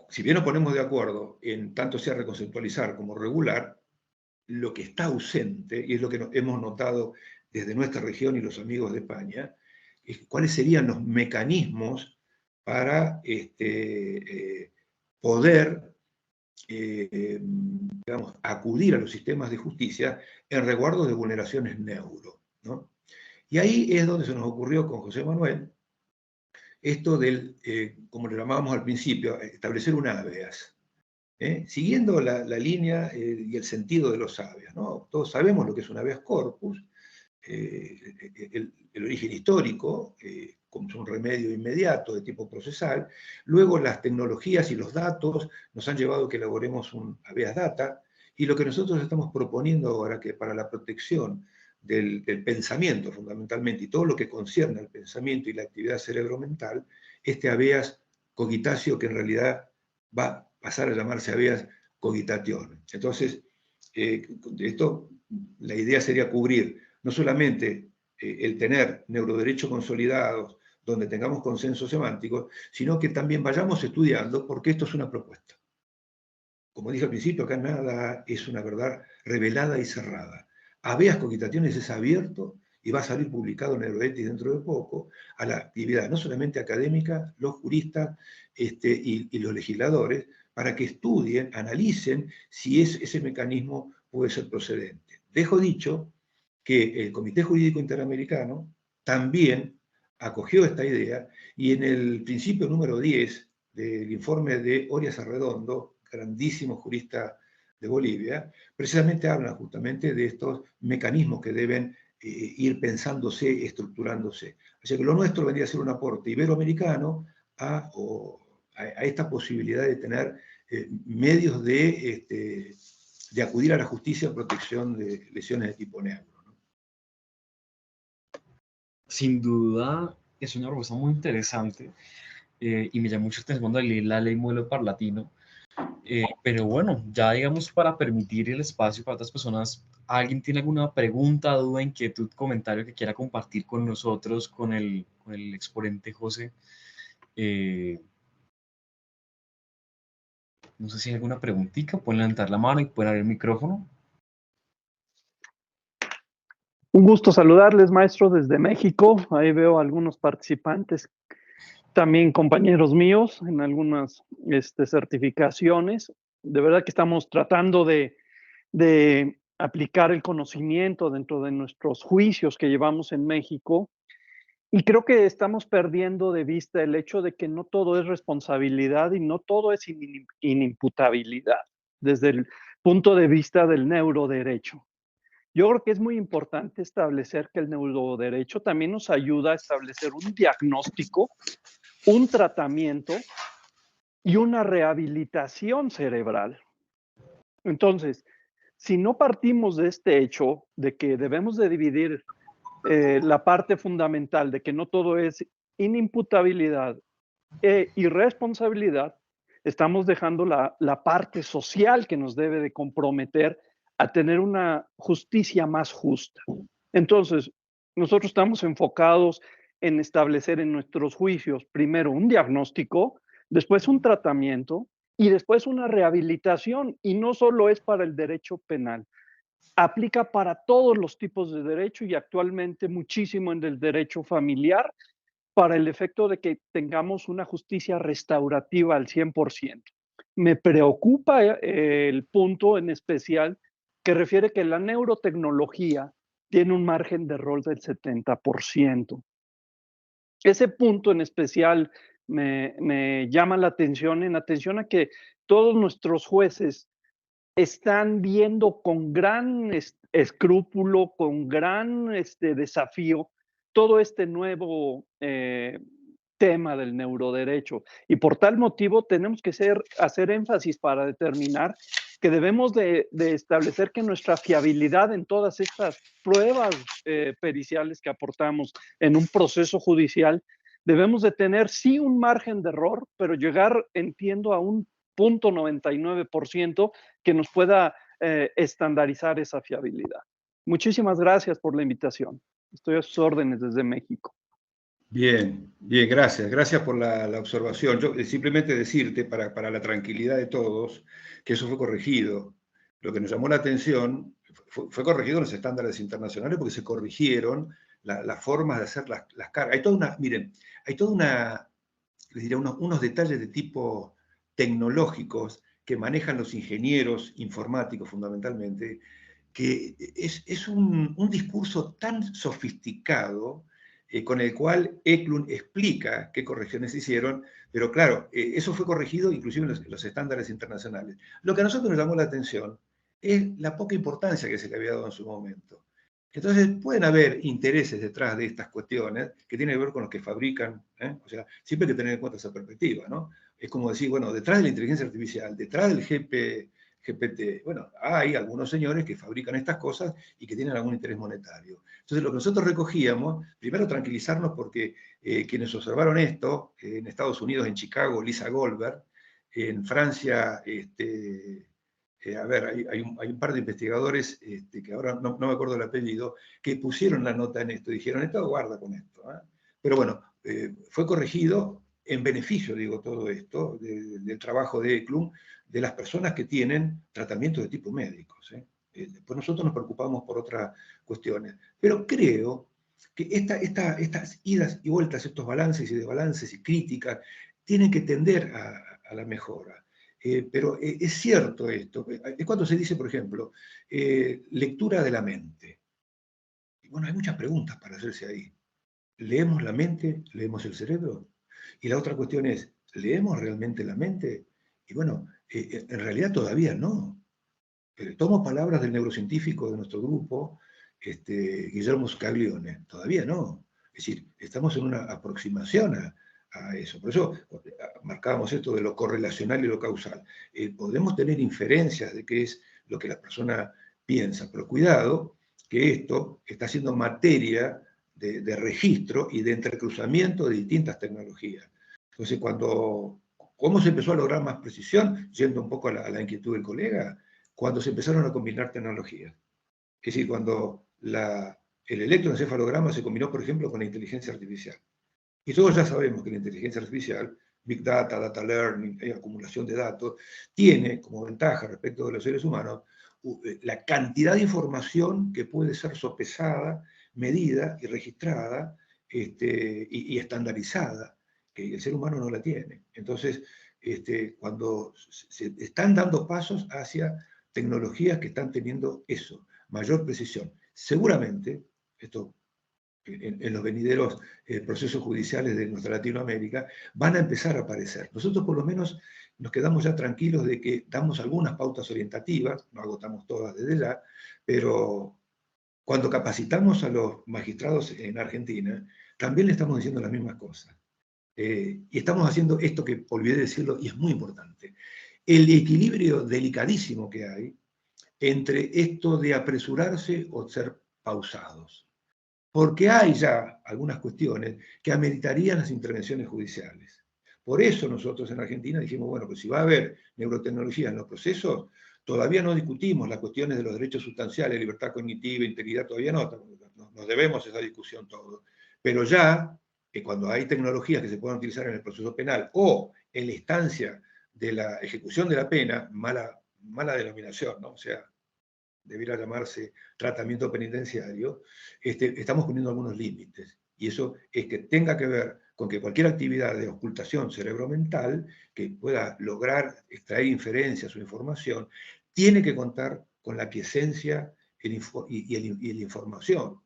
si bien nos ponemos de acuerdo en tanto sea reconceptualizar como regular, lo que está ausente, y es lo que hemos notado desde nuestra región y los amigos de España, es cuáles serían los mecanismos para poder, digamos, acudir a los sistemas de justicia en resguardo de vulneraciones neuro, ¿no? Y ahí es donde se nos ocurrió con José Manuel esto del, como lo llamábamos al principio, establecer un habeas, siguiendo la línea y el sentido de los habeas, ¿no? Todos sabemos lo que es un habeas corpus, el origen histórico, como es un remedio inmediato de tipo procesal. Luego las tecnologías y los datos nos han llevado a que elaboremos un habeas data, y lo que nosotros estamos proponiendo ahora, que para la protección del pensamiento fundamentalmente, y todo lo que concierne al pensamiento y la actividad cerebromental, este habeas cogitatio, que en realidad va a pasar a llamarse habeas cogitation. Entonces, esto, la idea sería cubrir no solamente el tener neuroderechos consolidados, donde tengamos consenso semántico, sino que también vayamos estudiando, porque esto es una propuesta. Como dije al principio, acá nada es una verdad revelada y cerrada. Habeas cogitationes es abierto y va a salir publicado en Neuroetis dentro de poco a la actividad no solamente académica, los juristas y los legisladores, para que estudien, analicen si ese mecanismo puede ser procedente. Dejo dicho que el Comité Jurídico Interamericano también acogió esta idea, y en el principio número 10 del informe de Orias Arredondo, grandísimo jurista de Bolivia, precisamente hablan justamente de estos mecanismos que deben ir pensándose, estructurándose. Así que lo nuestro vendría a ser un aporte iberoamericano a esta posibilidad de tener medios de acudir a la justicia en protección de lesiones de tipo neuro. Sin duda, es una propuesta muy interesante y me llama mucho la atención cuando leí la ley modelo parlatino. Pero bueno, ya digamos para permitir el espacio para otras personas, ¿alguien tiene alguna pregunta, duda, inquietud, comentario que quiera compartir con nosotros, con el exponente José? No sé si hay alguna preguntita, pueden levantar la mano y pueden abrir el micrófono. Un gusto saludarles, maestro, desde México. Ahí veo algunos participantes, también compañeros míos en algunas certificaciones. De verdad que estamos tratando de aplicar el conocimiento dentro de nuestros juicios que llevamos en México. Y creo que estamos perdiendo de vista el hecho de que no todo es responsabilidad y no todo es inimputabilidad desde el punto de vista del neuroderecho. Yo creo que es muy importante establecer que el neuroderecho también nos ayuda a establecer un diagnóstico, un tratamiento y una rehabilitación cerebral. Entonces, si no partimos de este hecho de que debemos de dividir la parte fundamental de que no todo es inimputabilidad e irresponsabilidad, estamos dejando la parte social que nos debe de comprometer a tener una justicia más justa. Entonces, nosotros estamos enfocados en establecer en nuestros juicios primero un diagnóstico, después un tratamiento y después una rehabilitación. Y no solo es para el derecho penal, aplica para todos los tipos de derecho y actualmente muchísimo en el derecho familiar, para el efecto de que tengamos una justicia restaurativa al 100%. Me preocupa el punto en especial que refiere que la neurotecnología tiene un margen de error del 70%. Ese punto en especial me llama la atención, en atención a que todos nuestros jueces están viendo con gran escrúpulo, con gran desafío, todo este nuevo tema del neuroderecho. Y por tal motivo tenemos que hacer énfasis para determinar que debemos de establecer que nuestra fiabilidad en todas estas pruebas periciales que aportamos en un proceso judicial, debemos de tener sí un margen de error, pero llegar, entiendo, a un 0.99% que nos pueda estandarizar esa fiabilidad. Muchísimas gracias por la invitación. Estoy a sus órdenes desde México. Bien, bien, gracias. Gracias por la observación. Yo simplemente decirte, para la tranquilidad de todos, que eso fue corregido. Lo que nos llamó la atención fue corregido en los estándares internacionales porque se corrigieron las formas de hacer las cargas. Hay toda una, miren, hay toda les diría, unos detalles de tipo tecnológicos que manejan los ingenieros informáticos fundamentalmente, que es un discurso tan sofisticado con el cual Eklund explica qué correcciones se hicieron, pero claro, eso fue corregido inclusive en los estándares internacionales. Lo que a nosotros nos llamó la atención es la poca importancia que se le había dado en su momento. Entonces, pueden haber intereses detrás de estas cuestiones que tienen que ver con los que fabrican, ¿eh? O sea, siempre hay que tener en cuenta esa perspectiva, ¿no? Es como decir, bueno, detrás de la inteligencia artificial, detrás del GPT, bueno, hay algunos señores que fabrican estas cosas y que tienen algún interés monetario. Entonces, lo que nosotros recogíamos, primero tranquilizarnos porque quienes observaron esto, en Estados Unidos, en Chicago, Lisa Goldberg, en Francia, a ver, hay un par de investigadores, que ahora no me acuerdo el apellido, que pusieron la nota en esto, dijeron, esto guarda con esto. ¿Eh? Pero bueno, fue corregido en beneficio, digo, todo esto, del trabajo de Eklund, de las personas que tienen tratamientos de tipo médicos. Después nosotros nos preocupamos por otras cuestiones. Pero creo que estas idas y vueltas, estos balances y desbalances y críticas, tienen que tender a la mejora. Pero es cierto esto. Es cuando se dice, por ejemplo, lectura de la mente. Y bueno, hay muchas preguntas para hacerse ahí. ¿Leemos la mente? ¿Leemos el cerebro? Y la otra cuestión es, ¿leemos realmente la mente? Y bueno, en realidad todavía no. Tomo palabras del neurocientífico de nuestro grupo, Guillermo Scaglione, todavía no. Es decir, estamos en una aproximación a eso. Por eso marcábamos esto de lo correlacional y lo causal. Podemos tener inferencias de qué es lo que la persona piensa, pero cuidado que esto está siendo materia de registro y de entrecruzamiento de distintas tecnologías. Entonces, ¿cómo se empezó a lograr más precisión? Yendo un poco a la inquietud del colega, cuando se empezaron a combinar tecnologías. Es decir, cuando el electroencefalograma se combinó, por ejemplo, con la inteligencia artificial. Y todos ya sabemos que la inteligencia artificial, Big Data, Data Learning, acumulación de datos, tiene como ventaja respecto de los seres humanos la cantidad de información que puede ser sopesada, medida y registrada y estandarizada, que el ser humano no la tiene. Entonces, cuando se están dando pasos hacia tecnologías que están teniendo eso, mayor precisión. Seguramente, esto en los venideros procesos judiciales de nuestra Latinoamérica, van a empezar a aparecer. Nosotros por lo menos nos quedamos ya tranquilos de que damos algunas pautas orientativas, no agotamos todas desde ya, pero cuando capacitamos a los magistrados en Argentina, también le estamos diciendo las mismas cosas. Y estamos haciendo esto que olvidé decirlo y es muy importante. El equilibrio delicadísimo que hay entre esto de apresurarse o ser pausados. Porque hay ya algunas cuestiones que ameritarían las intervenciones judiciales. Por eso nosotros en Argentina dijimos, bueno, pues si va a haber neurotecnología en los procesos, todavía no discutimos las cuestiones de los derechos sustanciales, libertad cognitiva, integridad, todavía no, nos debemos esa discusión todo. Pero ya, cuando hay tecnologías que se puedan utilizar en el proceso penal o en la instancia de la ejecución de la pena, mala denominación, ¿no? O sea, debiera llamarse tratamiento penitenciario, estamos poniendo algunos límites. Y eso es que tenga que ver con que cualquier actividad de ocultación cerebromental que pueda lograr extraer inferencias o información, tiene que contar con la quiesencia y la información.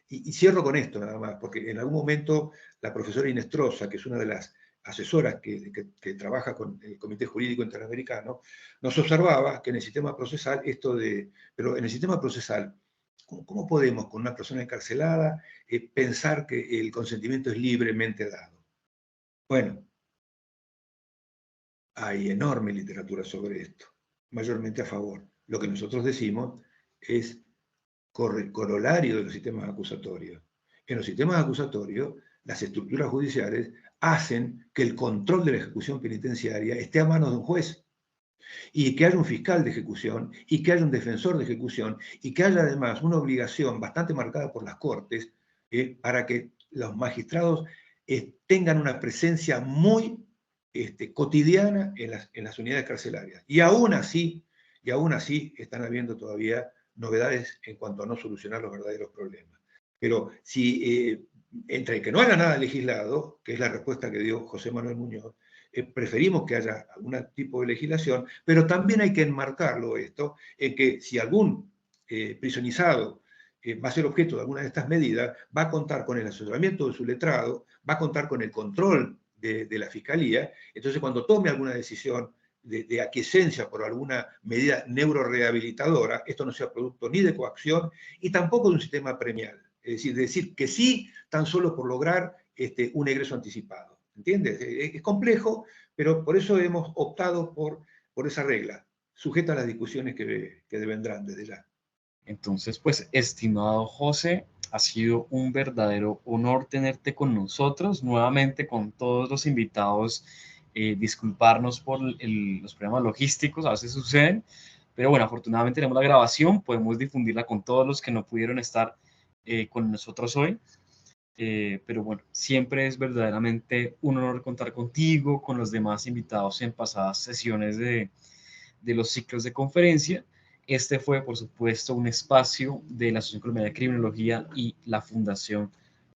Y cierro con esto nada más, porque en algún momento la profesora Inestrosa, que es una de las asesoras que trabaja con el Comité Jurídico Interamericano, nos observaba que en el sistema procesal, pero en el sistema procesal, ¿cómo podemos con una persona encarcelada pensar que el consentimiento es libremente dado? Bueno, hay enorme literatura sobre esto, mayormente a favor. Lo que nosotros decimos es corolario de los sistemas acusatorios. En los sistemas acusatorios, las estructuras judiciales hacen que el control de la ejecución penitenciaria esté a manos de un juez, y que haya un fiscal de ejecución, y que haya un defensor de ejecución, y que haya además una obligación bastante marcada por las Cortes para que los magistrados tengan una presencia muy cotidiana en las unidades carcelarias. Y aún así están habiendo todavía novedades en cuanto a no solucionar los verdaderos problemas. Pero si entre que no haya nada legislado, que es la respuesta que dio José Manuel Muñoz, preferimos que haya algún tipo de legislación, pero también hay que enmarcarlo esto en que si algún prisionizado va a ser objeto de alguna de estas medidas, va a contar con el asesoramiento de su letrado, va a contar con el control de la Fiscalía. Entonces, cuando tome alguna decisión de aquiescencia por alguna medida neurorehabilitadora, esto no sea producto ni de coacción y tampoco de un sistema premial. Es decir que sí, tan solo por lograr un egreso anticipado. ¿Entiendes? Es complejo, pero por eso hemos optado por esa regla, sujeta a las discusiones que vendrán desde ya. Entonces, pues, estimado José, ha sido un verdadero honor tenerte con nosotros, nuevamente con todos los invitados. Disculparnos por los problemas logísticos, a veces suceden, pero bueno, afortunadamente tenemos la grabación, podemos difundirla con todos los que no pudieron estar con nosotros hoy. Pero bueno, siempre es verdaderamente un honor contar contigo, con los demás invitados en pasadas sesiones de los ciclos de conferencia. Este fue, por supuesto, un espacio de la Asociación Colombiana de Criminología y la Fundación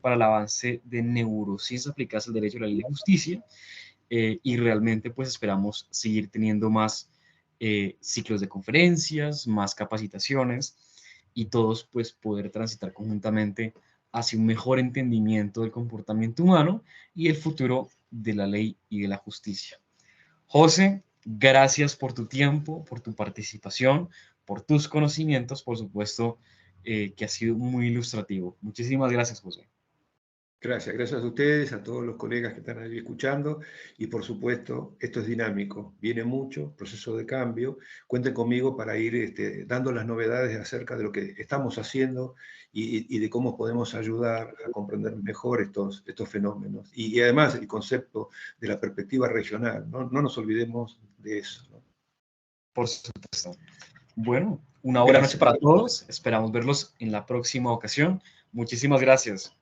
para el Avance de Neurociencias Aplicadas al Derecho, la Ley de Justicia, y realmente pues esperamos seguir teniendo más ciclos de conferencias, más capacitaciones y todos pues poder transitar conjuntamente hacia un mejor entendimiento del comportamiento humano y el futuro de la ley y de la justicia. José, gracias por tu tiempo, por tu participación, por tus conocimientos, por supuesto, que ha sido muy ilustrativo. Muchísimas gracias, José. Gracias a ustedes, a todos los colegas que están ahí escuchando y por supuesto, esto es dinámico, viene mucho, proceso de cambio, cuenten conmigo para ir dando las novedades acerca de lo que estamos haciendo y de cómo podemos ayudar a comprender mejor estos fenómenos y además el concepto de la perspectiva regional, no nos olvidemos de eso, ¿no? Por supuesto. Bueno, una buena noche para todos, esperamos verlos en la próxima ocasión. Muchísimas gracias.